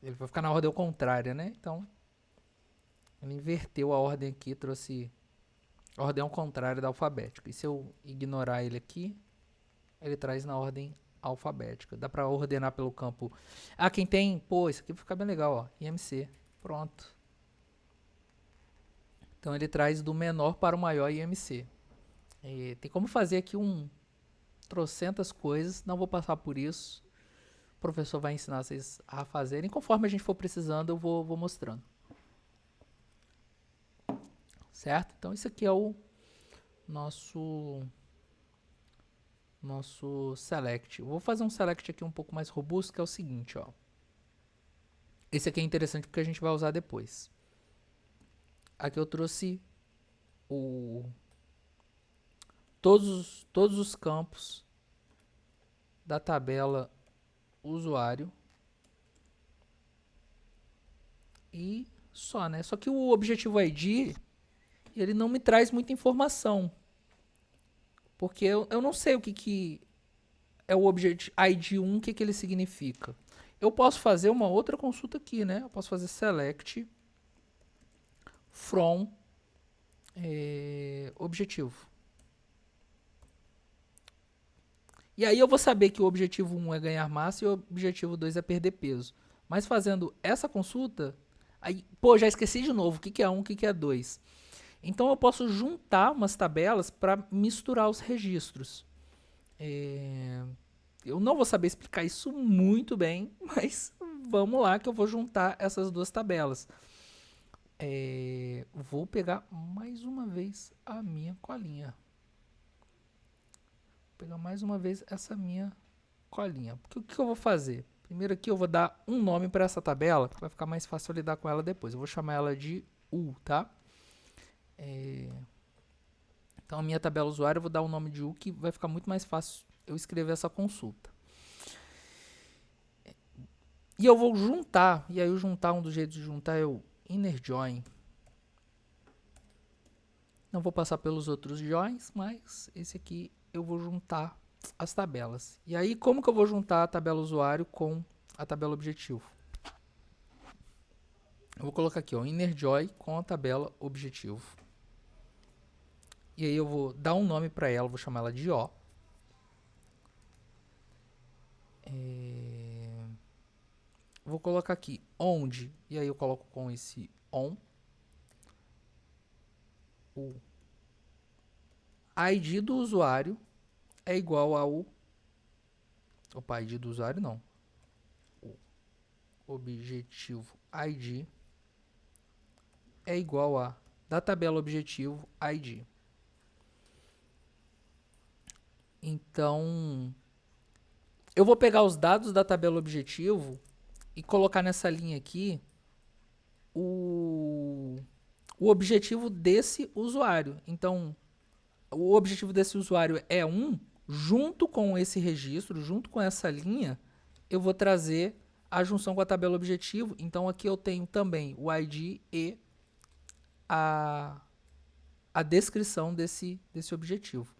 Ele vai ficar na ordem ao contrário, né? Então ele inverteu a ordem aqui, trouxe a ordem ao contrário da alfabética. E se eu ignorar ele aqui, ele traz na ordem alfabética. Dá para ordenar pelo campo. Quem tem... Pô, isso aqui vai ficar bem legal, ó. IMC. Pronto. Então ele traz do menor para o maior IMC. Tem como fazer aqui trocentas coisas. Não vou passar por isso. O professor vai ensinar vocês a fazerem. Conforme a gente for precisando, eu vou mostrando. Certo? Então isso aqui é o nosso select. Eu vou fazer um select aqui um pouco mais robusto, que é o seguinte, ó. Esse aqui é interessante porque a gente vai usar depois. Aqui eu trouxe todos os campos da tabela usuário e só, né? Só que o objetivo ID ele não me traz muita informação. Porque eu não sei o que é o objetivo ID1, o que ele significa. Eu posso fazer uma outra consulta aqui, né? Eu posso fazer select from objetivo. E aí eu vou saber que o objetivo 1 é ganhar massa e o objetivo 2 é perder peso. Mas fazendo essa consulta, aí, pô, já esqueci de novo o que é 1, o que é 2. Então eu posso juntar umas tabelas para misturar os registros. Eu não vou saber explicar isso muito bem, mas vamos lá que eu vou juntar essas duas tabelas. Vou pegar mais uma vez a minha colinha. Vou pegar mais uma vez essa minha colinha. Porque o que eu vou fazer? Primeiro aqui eu vou dar um nome para essa tabela, que vai ficar mais fácil eu lidar com ela depois. Eu vou chamar ela de U, tá? Então a minha tabela usuário eu vou dar o nome de U, que vai ficar muito mais fácil eu escrever essa consulta. E eu vou juntar, e aí o juntar, um dos jeitos de juntar é o inner join. Não vou passar pelos outros joins, mas esse aqui eu vou juntar as tabelas. E aí como que eu vou juntar a tabela usuário com a tabela objetivo? Eu vou colocar aqui, ó, inner join com a tabela objetivo. E aí eu vou dar um nome para ela, vou chamar ela de O. Vou colocar aqui onde, e aí eu coloco com esse on. O ID do usuário é igual ao... Opa, ID do usuário não. O objetivo ID é igual a da tabela objetivo ID. Então, eu vou pegar os dados da tabela objetivo e colocar nessa linha aqui o objetivo desse usuário. Então, o objetivo desse usuário é 1, junto com esse registro, junto com essa linha, eu vou trazer a junção com a tabela objetivo. Então, aqui eu tenho também o ID e a descrição desse objetivo.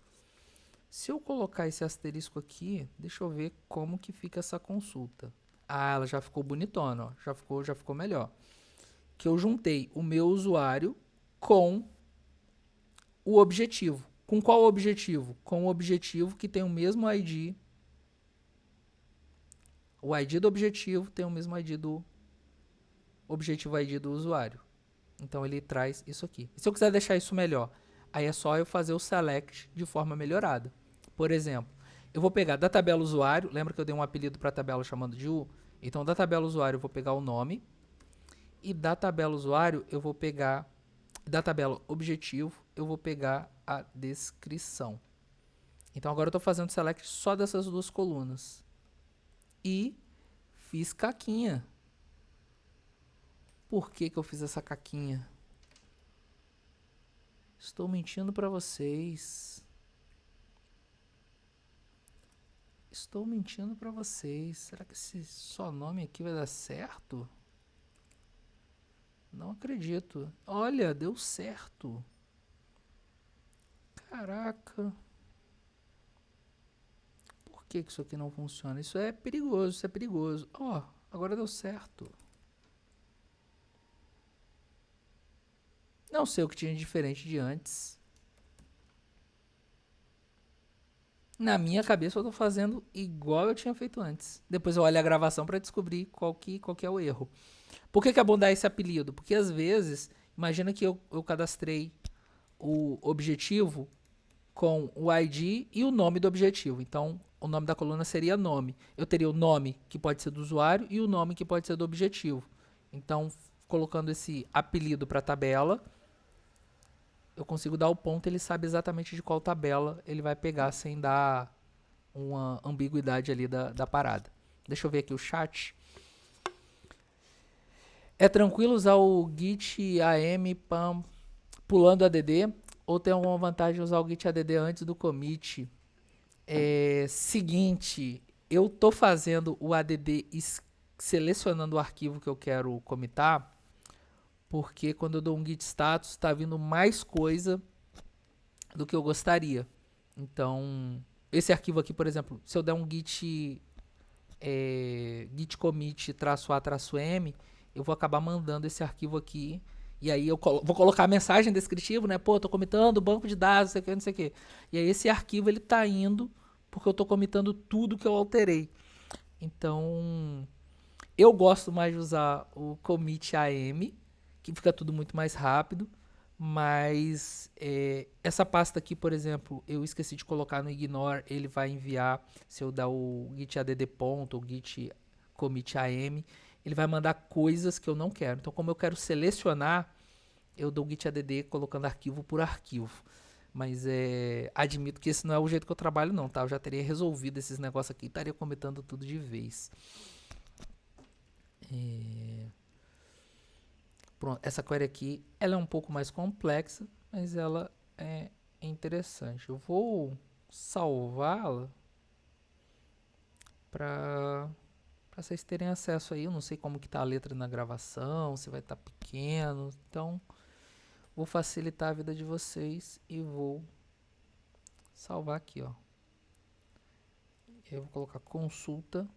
Se eu colocar esse asterisco aqui, deixa eu ver como que fica essa consulta. Ah, ela já ficou bonitona, ó. Já ficou melhor. Que eu juntei o meu usuário com o objetivo. Com qual objetivo? Com o objetivo que tem o mesmo ID. O ID do objetivo tem o mesmo ID do objetivo ID do usuário. Então ele traz isso aqui. E se eu quiser deixar isso melhor, aí é só eu fazer o select de forma melhorada. Por exemplo, eu vou pegar da tabela usuário, lembra que eu dei um apelido para a tabela chamando de U? Então da tabela usuário eu vou pegar o nome, e da tabela usuário eu vou pegar, da tabela objetivo eu vou pegar a descrição. Então agora eu estou fazendo select só dessas duas colunas. E fiz caquinha. Por que que eu fiz essa caquinha? Estou mentindo para vocês. Estou mentindo para vocês. Será que esse só nome aqui vai dar certo? Não acredito. Olha, deu certo. Caraca. Por que que isso aqui não funciona? Isso é perigoso, isso é perigoso. Ó, agora deu certo. Não sei o que tinha de diferente de antes. Na minha cabeça eu tô fazendo igual eu tinha feito antes. Depois eu olho a gravação para descobrir qual que é o erro. Por que que é bom dar esse apelido? Porque às vezes, imagina que eu cadastrei o objetivo com o ID e o nome do objetivo. Então, o nome da coluna seria nome. Eu teria o nome que pode ser do usuário e o nome que pode ser do objetivo. Então, colocando esse apelido para a tabela, eu consigo dar o ponto, ele sabe exatamente de qual tabela ele vai pegar sem dar uma ambiguidade ali da parada. Deixa eu ver aqui o chat. É tranquilo usar o git am pam pulando add ou tem alguma vantagem usar o git add antes do commit? Seguinte, eu tô fazendo o add selecionando o arquivo que eu quero commitar, porque quando eu dou um git status está vindo mais coisa do que eu gostaria. Então, esse arquivo aqui, por exemplo, se eu der um git commit -a-m, eu vou acabar mandando esse arquivo aqui, e aí eu vou colocar a mensagem descritiva, né? Pô, tô comitando banco de dados, não sei o que. E aí esse arquivo ele tá indo porque eu estou comitando tudo que eu alterei. Então, eu gosto mais de usar o commit AM, que fica tudo muito mais rápido, mas essa pasta aqui, por exemplo, eu esqueci de colocar no ignore, ele vai enviar, se eu dar o git add ponto ou git commit AM, ele vai mandar coisas que eu não quero. Então, como eu quero selecionar, eu dou git add colocando arquivo por arquivo. Mas admito que esse não é o jeito que eu trabalho não, tá? Eu já teria resolvido esses negócios aqui e estaria cometendo tudo de vez. Pronto, essa query aqui, ela é um pouco mais complexa, mas ela é interessante. Eu vou salvá-la para vocês terem acesso aí. Eu não sei como que tá a letra na gravação, se vai estar pequeno. Então, vou facilitar a vida de vocês e vou salvar aqui, ó. Eu vou colocar consulta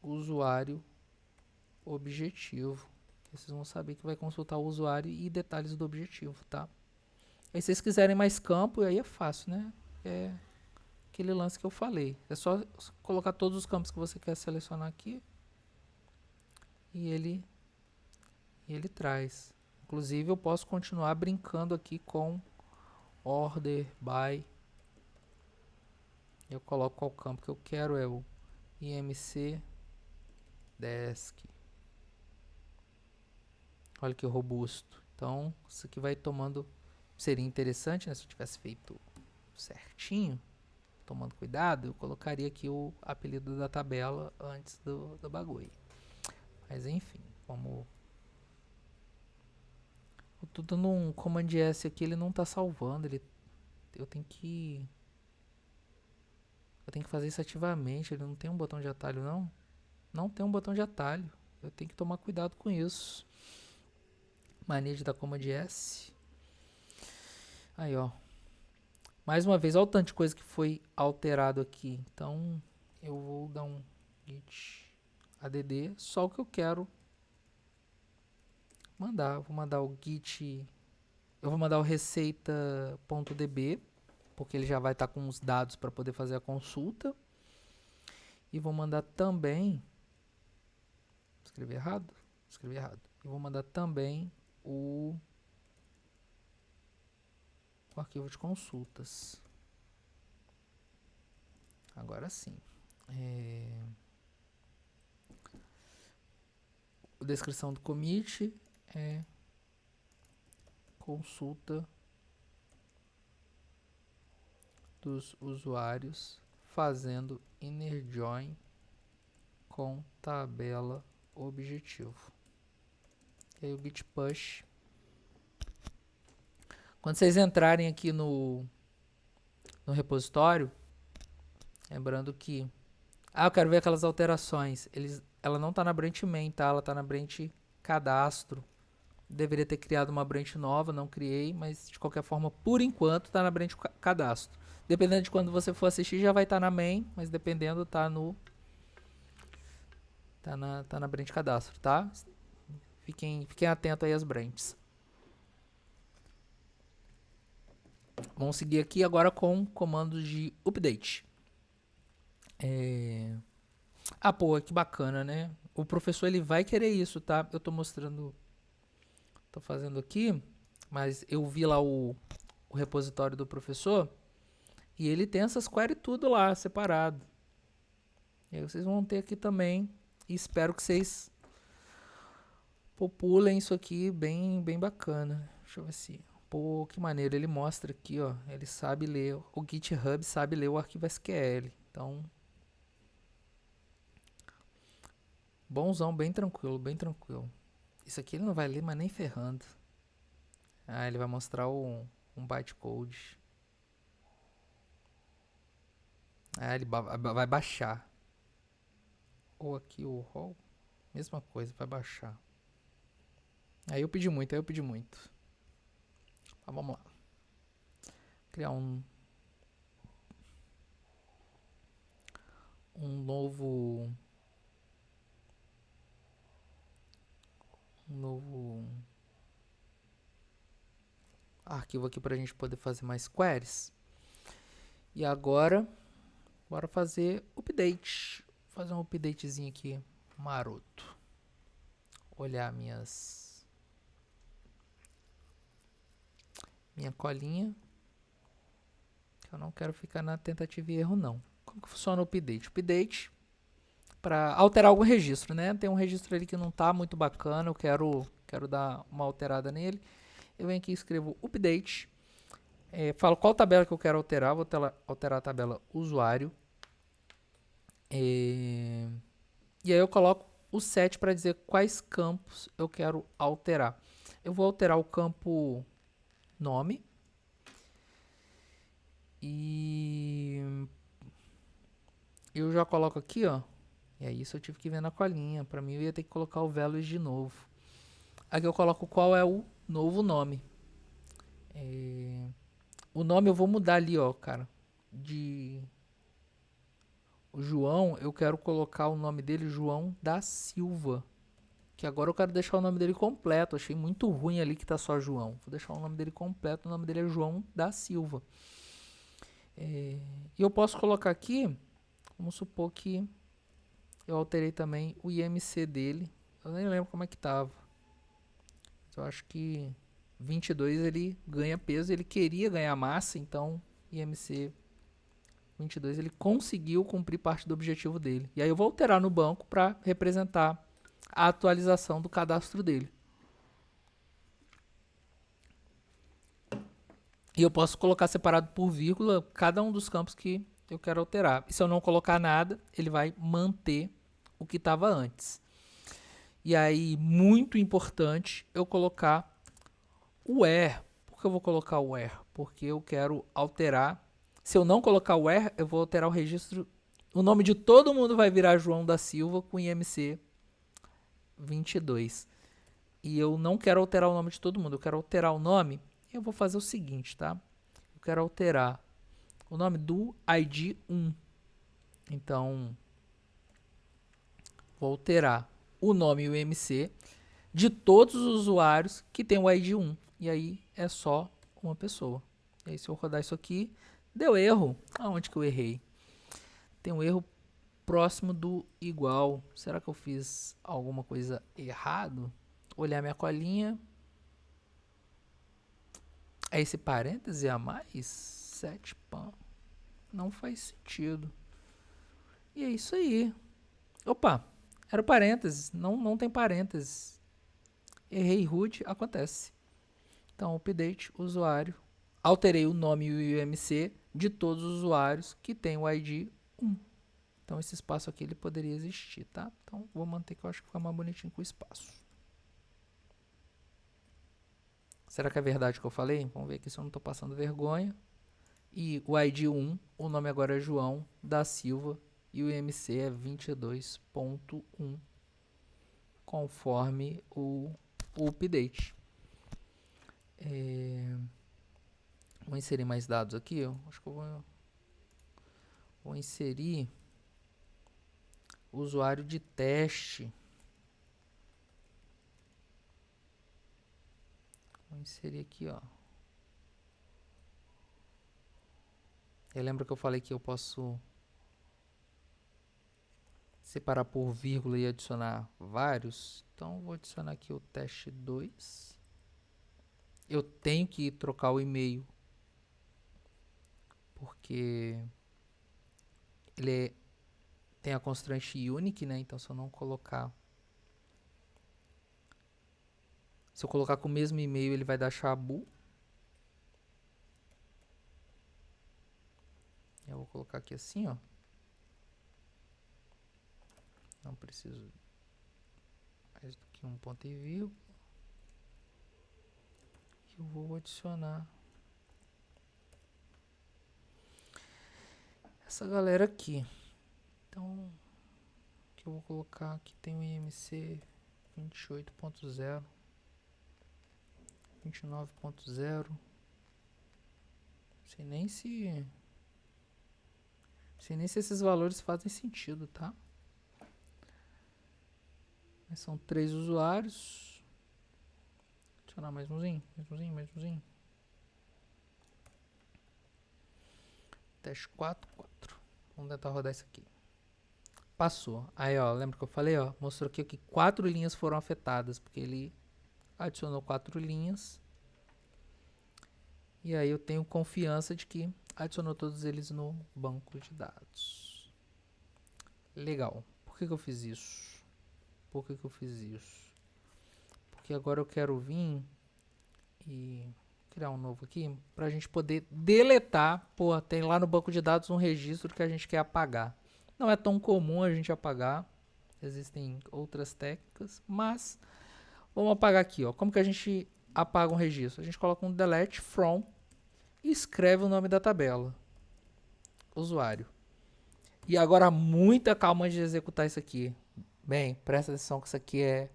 usuário objetivo. Vocês vão saber que vai consultar o usuário e detalhes do objetivo, tá? Aí se vocês quiserem mais campo, aí é fácil, né? É aquele lance que eu falei. É só colocar todos os campos que você quer selecionar aqui e ele traz. Inclusive eu posso continuar brincando aqui com order by. Eu coloco qual campo que eu quero, é o IMC Desk. Olha que robusto. Então, isso aqui vai tomando... Seria interessante, né? Se eu tivesse feito certinho, tomando cuidado, eu colocaria aqui o apelido da tabela antes do bagulho. Mas enfim, como... Eu tô dando um Command S aqui, ele não tá salvando. Eu tenho que fazer isso ativamente. Ele não tem um botão de atalho, não? Não tem um botão de atalho. Eu tenho que tomar cuidado com isso. Mania de dar Command S. Aí, ó. Mais uma vez, olha o tanto de coisa que foi alterado aqui. Então, eu vou dar um git add, só o que eu quero mandar. Eu vou mandar o git... Eu vou mandar o receita.db, porque ele já vai estar com os dados para poder fazer a consulta. E vou mandar também... Escrevi errado? Escrevi errado. Eu vou mandar também o arquivo de consultas. Agora sim. A descrição do commit é consulta dos usuários fazendo inner join com tabela objetivo. E aí o git push. Quando vocês entrarem aqui no repositório, lembrando que... eu quero ver aquelas alterações. Ela não está na branch main, tá? Ela está na branch cadastro. Deveria ter criado uma branch nova, não criei, mas de qualquer forma, por enquanto, está na branch cadastro. Dependendo de quando você for assistir, já vai estar na main, mas dependendo, tá na branch cadastro, tá? Fiquem atentos aí às branches. Vamos seguir aqui agora com comandos de update. Pô, que bacana, né? O professor ele vai querer isso, tá? Eu tô mostrando, tô fazendo aqui, mas eu vi lá o repositório do professor e ele tem essas queries tudo lá, separado. E aí vocês vão ter aqui também e espero que vocês populem isso aqui bem bacana. Deixa eu ver se... Pô, que maneiro. Ele mostra aqui, ó. Ele sabe ler. O GitHub sabe ler o arquivo SQL. Então... Bonzão, bem tranquilo, bem tranquilo. Isso aqui ele não vai ler, mas nem ferrando. Ele vai mostrar um bytecode. Ele vai baixar. Ou aqui o roll. Mesma coisa, vai baixar. Aí eu pedi muito. Mas vamos lá. Criar um novo arquivo aqui para a gente poder fazer mais queries. E agora, bora fazer update. Vou fazer um updatezinho aqui maroto. Olhar minha colinha. Eu não quero ficar na tentativa e erro, não. Como que funciona o update? Update, para alterar algum registro, né? Tem um registro ali que não tá muito bacana, eu quero dar uma alterada nele. Eu venho aqui e escrevo update. Falo qual tabela que eu quero alterar. Vou alterar a tabela usuário. E aí eu coloco o set para dizer quais campos eu quero alterar. Eu vou alterar o campo nome. E eu já coloco aqui, ó. E aí isso eu tive que ver na colinha. Para mim eu ia ter que colocar o values de novo. Aqui eu coloco qual é o novo nome. O nome eu vou mudar ali, ó, cara. O João, eu quero colocar o nome dele João da Silva. Que agora eu quero deixar o nome dele completo. Achei muito ruim ali que tá só João. Vou deixar o nome dele completo. O nome dele é João da Silva. E eu posso colocar aqui, vamos supor que eu alterei também o IMC dele. Eu nem lembro como é que tava. Eu acho que 22 ele ganha peso. Ele queria ganhar massa, então IMC 22 ele conseguiu cumprir parte do objetivo dele. E aí eu vou alterar no banco para representar a atualização do cadastro dele. E eu posso colocar separado por vírgula cada um dos campos que eu quero alterar. E se eu não colocar nada, ele vai manter o que estava antes. E aí, muito importante, eu colocar o where. Por que eu vou colocar o where? Porque eu quero alterar. Se eu não colocar o where, eu vou alterar o registro. O nome de todo mundo vai virar João da Silva com IMC 22. E eu não quero alterar o nome de todo mundo. Eu quero alterar o nome. Eu vou fazer o seguinte, tá? Eu quero alterar o nome do ID 1. Então, vou alterar o nome e o IMC de todos os usuários que tem o ID 1. E aí é só uma pessoa. E aí se eu rodar isso aqui, deu erro. Aonde que eu errei? Tem um erro próximo do igual. Será que eu fiz alguma coisa errado? Olhar minha colinha. É esse parêntese a mais? 7 pan. Não faz sentido. E é isso aí. Opa, era o parênteses. Não tem parênteses. Errei root, acontece. Então, update, usuário. Alterei o nome e o IMC de todos os usuários que tem o ID 1. Então, esse espaço aqui ele poderia existir, tá? Então, vou manter que eu acho que fica mais bonitinho com o espaço. Será que é verdade o que eu falei? Vamos ver aqui se eu não estou passando vergonha. E o ID 1, o nome agora é João da Silva e o IMC é 22.1, conforme o update. Vou inserir mais dados aqui. Acho que eu vou inserir o usuário de teste. Vou inserir aqui, ó. Lembra que eu falei que eu posso separar por vírgula e adicionar vários? Então, vou adicionar aqui o teste 2. Eu tenho que trocar o e-mail, porque ele tem a constraint unique, né? Então, se eu não colocar... Se eu colocar com o mesmo e-mail, ele vai dar chabu. Eu vou colocar aqui assim, ó. Não preciso mais do que um ponto e vírgula. Eu vou adicionar essa galera aqui. Então, que eu vou colocar aqui tem o IMC 28.0, 29.0. Sei nem se esses valores fazem sentido, tá? Mas são 3 usuários. Adicionar mais umzinho. Teste 4, 4. Vamos tentar rodar isso aqui. Passou. Aí, ó, lembra que eu falei, ó? Mostrou aqui que 4 linhas foram afetadas, porque ele adicionou 4 linhas. E aí eu tenho confiança de que adicionou todos eles no banco de dados. Legal. Por que eu fiz isso? Porque agora eu quero vir e criar um novo aqui para a gente poder deletar. Pô, tem lá no banco de dados um registro que a gente quer apagar. Não é tão comum a gente apagar. Existem outras técnicas, mas vamos apagar aqui, ó. Como que a gente apaga um registro? A gente coloca um delete from e escreve o nome da tabela. Usuário. E agora muita calma de executar isso aqui. Bem, presta atenção que isso aqui é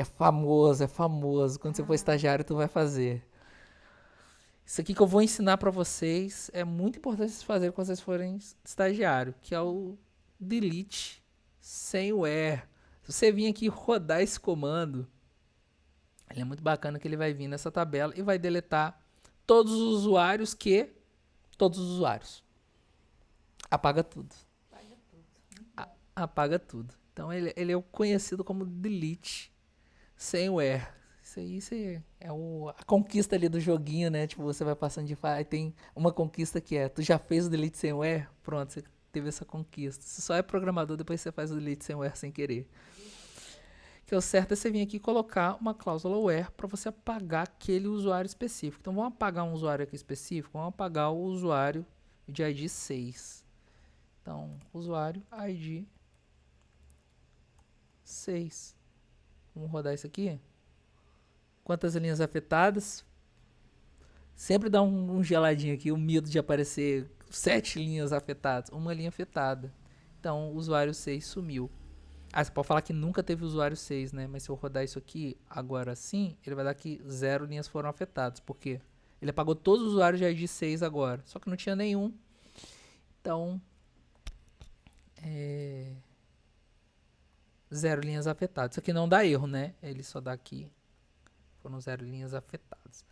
famoso. Quando você for estagiário, tu vai fazer. Isso aqui que eu vou ensinar para vocês é muito importante vocês fazerem quando vocês forem estagiário, que é o delete sem where. Se você vir aqui rodar esse comando, ele é muito bacana que ele vai vir nessa tabela e vai deletar todos os usuários todos os usuários. Apaga tudo. Apaga tudo. Então ele é conhecido como delete sem where. Isso aí é a conquista ali do joguinho, né? Tipo, você vai passando de fase, tem uma conquista que tu já fez o delete sem where? Pronto, você teve essa conquista. Você só é programador, depois você faz o delete sem where sem querer. Que o certo é você vir aqui e colocar uma cláusula where para você apagar aquele usuário específico. Então, vamos apagar um usuário aqui específico? Vamos apagar o usuário de ID 6. Então, usuário ID 6. Vamos rodar isso aqui. Quantas linhas afetadas? Sempre dá um geladinho aqui, o medo de aparecer 7 linhas afetadas. Uma linha afetada. Então, o usuário 6 sumiu. Você pode falar que nunca teve usuário 6, né? Mas se eu rodar isso aqui agora sim, ele vai dar que 0 linhas foram afetadas. Por quê? Ele apagou todos os usuários de ID 6 agora. Só que não tinha nenhum. Então, 0 linhas afetadas. Isso aqui não dá erro, né? Ele só dá aqui. Foram 0 linhas afetadas.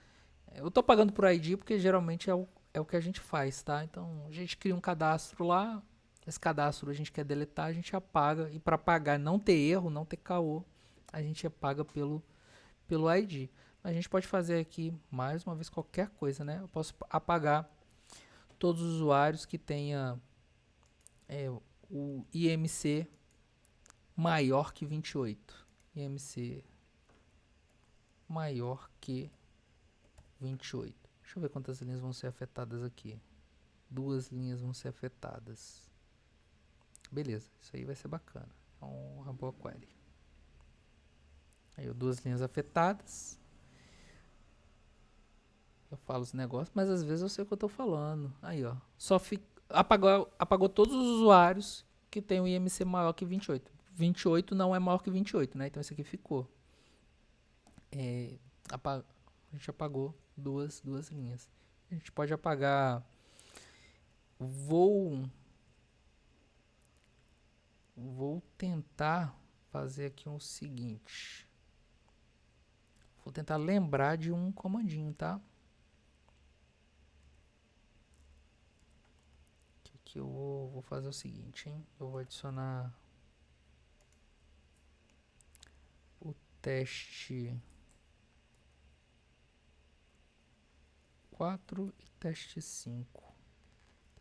Eu tô pagando por ID porque geralmente é o que a gente faz, tá? Então, a gente cria um cadastro lá. Esse cadastro a gente quer deletar, a gente apaga. E para apagar, não ter erro, não ter caô, a gente apaga pelo ID. A gente pode fazer aqui, mais uma vez, qualquer coisa, né? Eu posso apagar todos os usuários que tenha o IMC maior que 28. IMC maior que 28. Deixa eu ver quantas linhas vão ser afetadas aqui. 2 linhas vão ser afetadas. Beleza, isso aí vai ser bacana. É uma boa query. Aí, 2 linhas afetadas. Eu falo os negócios, mas às vezes eu sei o que eu tô falando. Aí, ó. Apagou todos os usuários que tem o IMC maior que 28. 28 não é maior que 28, né? Então, isso aqui ficou. A gente apagou duas linhas. A gente pode apagar. Vou tentar fazer aqui o seguinte. Vou tentar lembrar de um comandinho, tá? Que eu vou fazer o seguinte, hein? Eu vou adicionar o teste 4 e teste 5.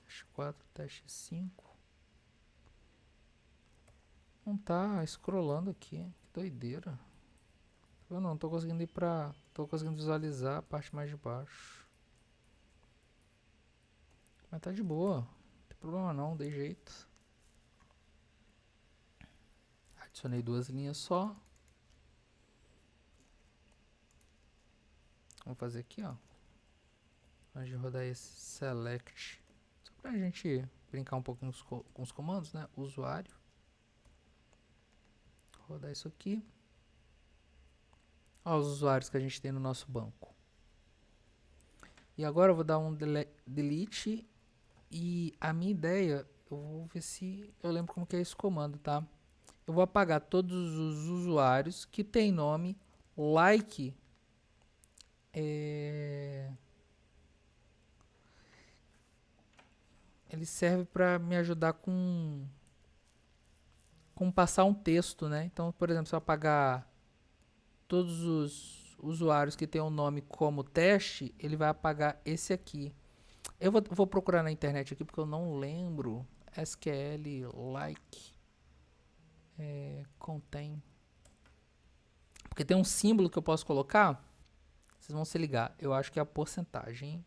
Teste 4, teste 5. Não tá scrollando aqui. Que doideira. Eu não tô conseguindo ir pra... Tô conseguindo visualizar a parte mais de baixo. Mas tá de boa. Não tem problema não, dei jeito. Adicionei 2 linhas só. Vamos fazer aqui, ó. Antes de rodar esse select. Só pra gente brincar um pouquinho com os comandos, né? Usuário. Rodar isso aqui. Olha os usuários que a gente tem no nosso banco. E agora eu vou dar um delete. E a minha ideia, eu vou ver se eu lembro como que é esse comando, tá? Eu vou apagar todos os usuários que tem nome like ele serve para me ajudar com passar um texto, né? Então, por exemplo, se eu apagar todos os usuários que tem um nome como teste, ele vai apagar esse aqui. Eu vou procurar na internet aqui porque eu não lembro. SQL like contém. Porque tem um símbolo que eu posso colocar. Vocês vão se ligar. Eu acho que é a porcentagem.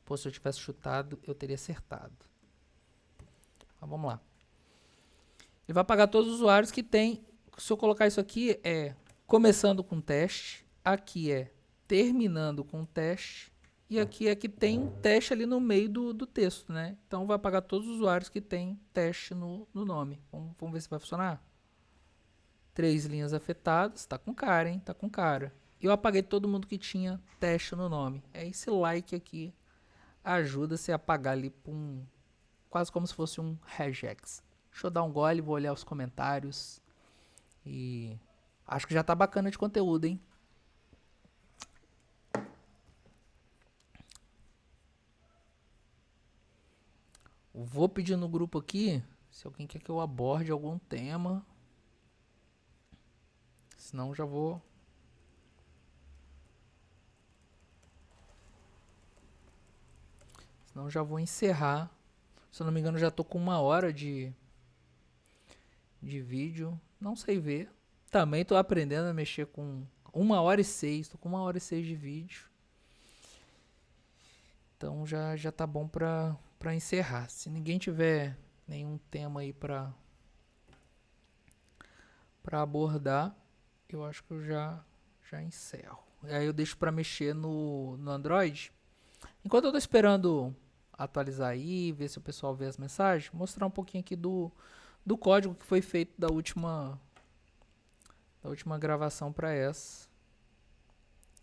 Pô, se eu tivesse chutado, eu teria acertado. Mas vamos lá. Ele vai apagar todos os usuários que tem. Se eu colocar isso aqui, é começando com teste. Aqui é terminando com teste. E aqui é que tem um teste ali no meio do texto, né? Então vai apagar todos os usuários que tem teste no nome. Vamos ver se vai funcionar. 3 linhas afetadas. Tá com cara, hein? Tá com cara. Eu apaguei todo mundo que tinha teste no nome. É esse like aqui. Ajuda você a apagar ali por quase como se fosse um regex. Deixa eu dar um gole, vou olhar os comentários. E acho que já tá bacana de conteúdo, hein? Vou pedir no grupo aqui se alguém quer que eu aborde algum tema. Senão já vou... Senão já vou encerrar. Se eu não me engano, já tô com 1 hora de vídeo. Não sei ver. Também tô aprendendo a mexer com 1h06. Tô com 1h06 de vídeo. Então já tá bom pra encerrar. Se ninguém tiver nenhum tema aí pra abordar, eu acho que eu já encerro. E aí eu deixo pra mexer no Android. Enquanto eu tô esperando atualizar aí, ver se o pessoal vê as mensagens, mostrar um pouquinho aqui do código que foi feito da última gravação para essa.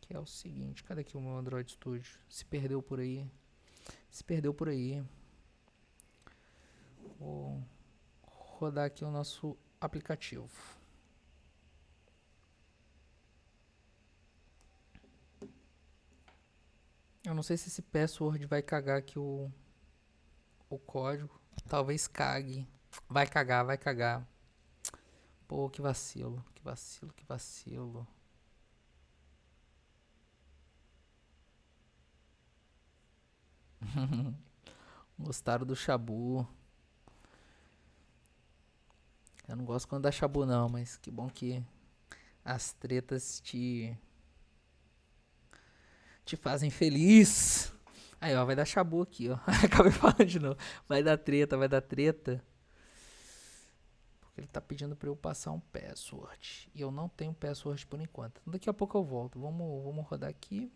Que é o seguinte, cadê aqui o meu Android Studio? Se perdeu por aí. Vou rodar aqui o nosso aplicativo. Eu não sei se esse password vai cagar aqui o código. Talvez cague. Vai cagar. Pô, que vacilo. Gostaram do Shabu. Eu não gosto quando dá Shabu não, mas que bom que as tretas te fazem feliz. Aí, ó, vai dar Shabu aqui, ó. Acabei falando de novo. Vai dar treta. Porque ele tá pedindo pra eu passar um password. E eu não tenho password por enquanto. Daqui a pouco eu volto. Vamos rodar aqui.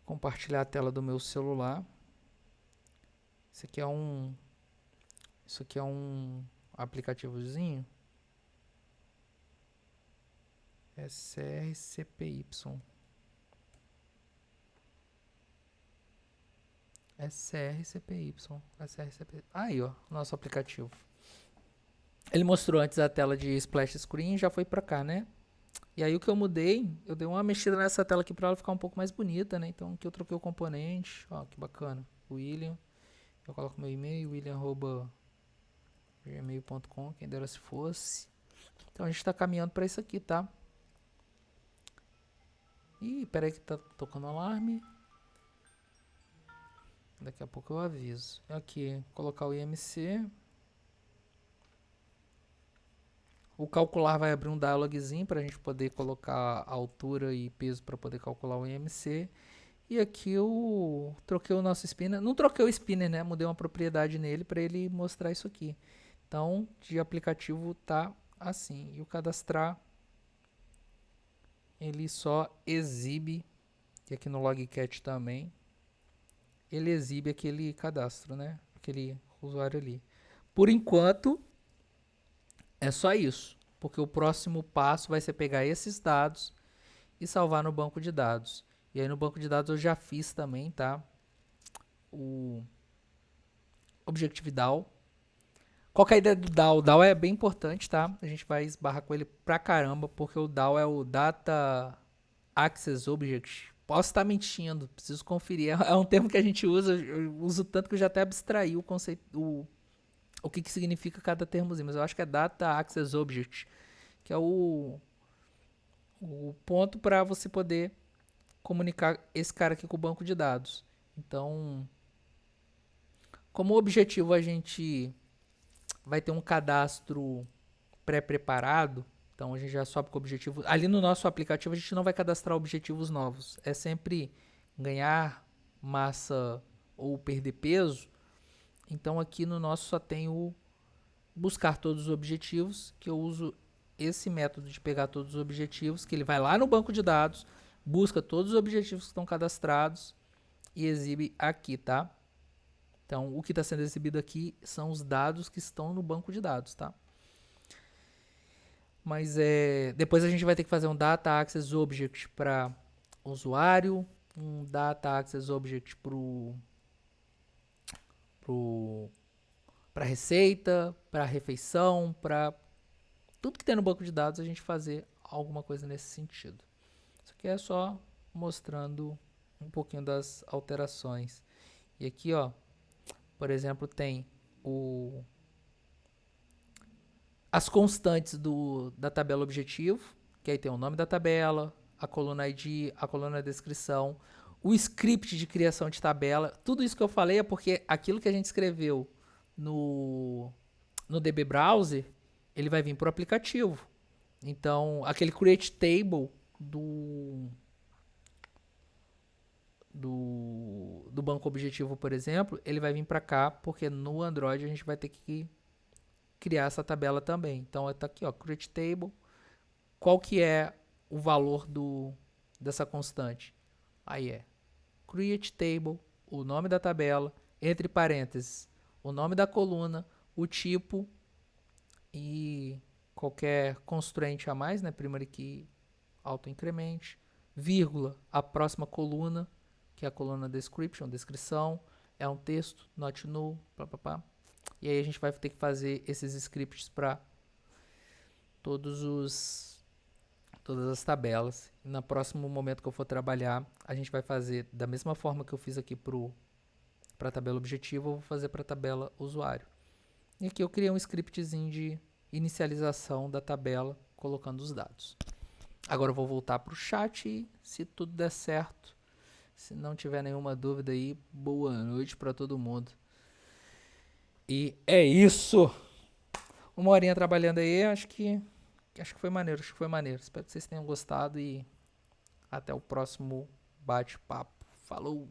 Compartilhar a tela do meu celular. Isso aqui é um aplicativozinho. SRCPY. SRCPY. Aí, ó, nosso aplicativo. Ele mostrou antes a tela de splash screen e já foi pra cá, né? E aí o que eu mudei, eu dei uma mexida nessa tela aqui pra ela ficar um pouco mais bonita, né? Então aqui eu troquei o componente. Ó, que bacana. William. Eu coloco meu e-mail, william@gmail.com, quem dera se fosse. Então a gente tá caminhando pra isso aqui, tá? Ih, peraí que tá tocando alarme. Daqui a pouco eu aviso. Aqui, colocar o IMC. O calcular vai abrir um dialogzinho para a gente poder colocar a altura e peso para poder calcular o IMC. E aqui eu troquei o nosso spinner. Não troquei o spinner, né? Mudei uma propriedade nele para ele mostrar isso aqui. Então, de aplicativo tá assim. E o cadastrar, ele só exibe, e aqui no Logcat também, ele exibe aquele cadastro, né? Aquele usuário ali. Por enquanto, é só isso. Porque o próximo passo vai ser pegar esses dados e salvar no banco de dados. E aí no banco de dados eu já fiz também, tá? O Objective DAO. Qual que é a ideia do DAO? O DAO é bem importante, tá? A gente vai esbarrar com ele pra caramba, porque o DAO é o Data Access Object. Posso estar mentindo, preciso conferir. É um termo que a gente usa, eu uso tanto que eu já até abstraí o conceito, o que significa cada termozinho, mas eu acho que é Data Access Object, que é o ponto para você poder comunicar esse cara aqui com o banco de dados. Então, como objetivo a gente vai ter um cadastro pré-preparado, então a gente já sobe com o objetivo. Ali no nosso aplicativo a gente não vai cadastrar objetivos novos, é sempre ganhar massa ou perder peso. Então aqui no nosso só tem o buscar todos os objetivos, que eu uso esse método de pegar todos os objetivos, que ele vai lá no banco de dados, busca todos os objetivos que estão cadastrados e exibe aqui, tá? Então, o que está sendo exibido aqui são os dados que estão no banco de dados, tá? Mas depois a gente vai ter que fazer um Data Access Object para usuário, um Data Access Object para receita, para refeição, para tudo que tem no banco de dados, a gente fazer alguma coisa nesse sentido. Isso aqui é só mostrando um pouquinho das alterações. E aqui, ó, por exemplo, tem as constantes da tabela objetivo, que aí tem o nome da tabela, a coluna ID, a coluna descrição, o script de criação de tabela. Tudo isso que eu falei é porque aquilo que a gente escreveu no DB Browser, ele vai vir para o aplicativo. Então, aquele create table do banco objetivo, por exemplo, ele vai vir para cá, porque no Android a gente vai ter que criar essa tabela também. Então, está aqui, ó, create table. Qual que é o valor dessa constante? Aí é create table, o nome da tabela, entre parênteses, o nome da coluna, o tipo e qualquer constraint a mais, né? Primary key, auto-incremente, vírgula, a próxima coluna, que é a coluna description, descrição, é um texto, not null, pá. E aí a gente vai ter que fazer esses scripts para todas as tabelas. E no próximo momento que eu for trabalhar, a gente vai fazer da mesma forma que eu fiz aqui para a tabela objetivo, eu vou fazer para a tabela usuário. E aqui eu criei um scriptzinho de inicialização da tabela, colocando os dados. Agora eu vou voltar para o chat e, se tudo der certo, se não tiver nenhuma dúvida aí, boa noite para todo mundo. E é isso! Uma horinha trabalhando aí, acho que foi maneiro, Espero que vocês tenham gostado e até o próximo bate-papo. Falou!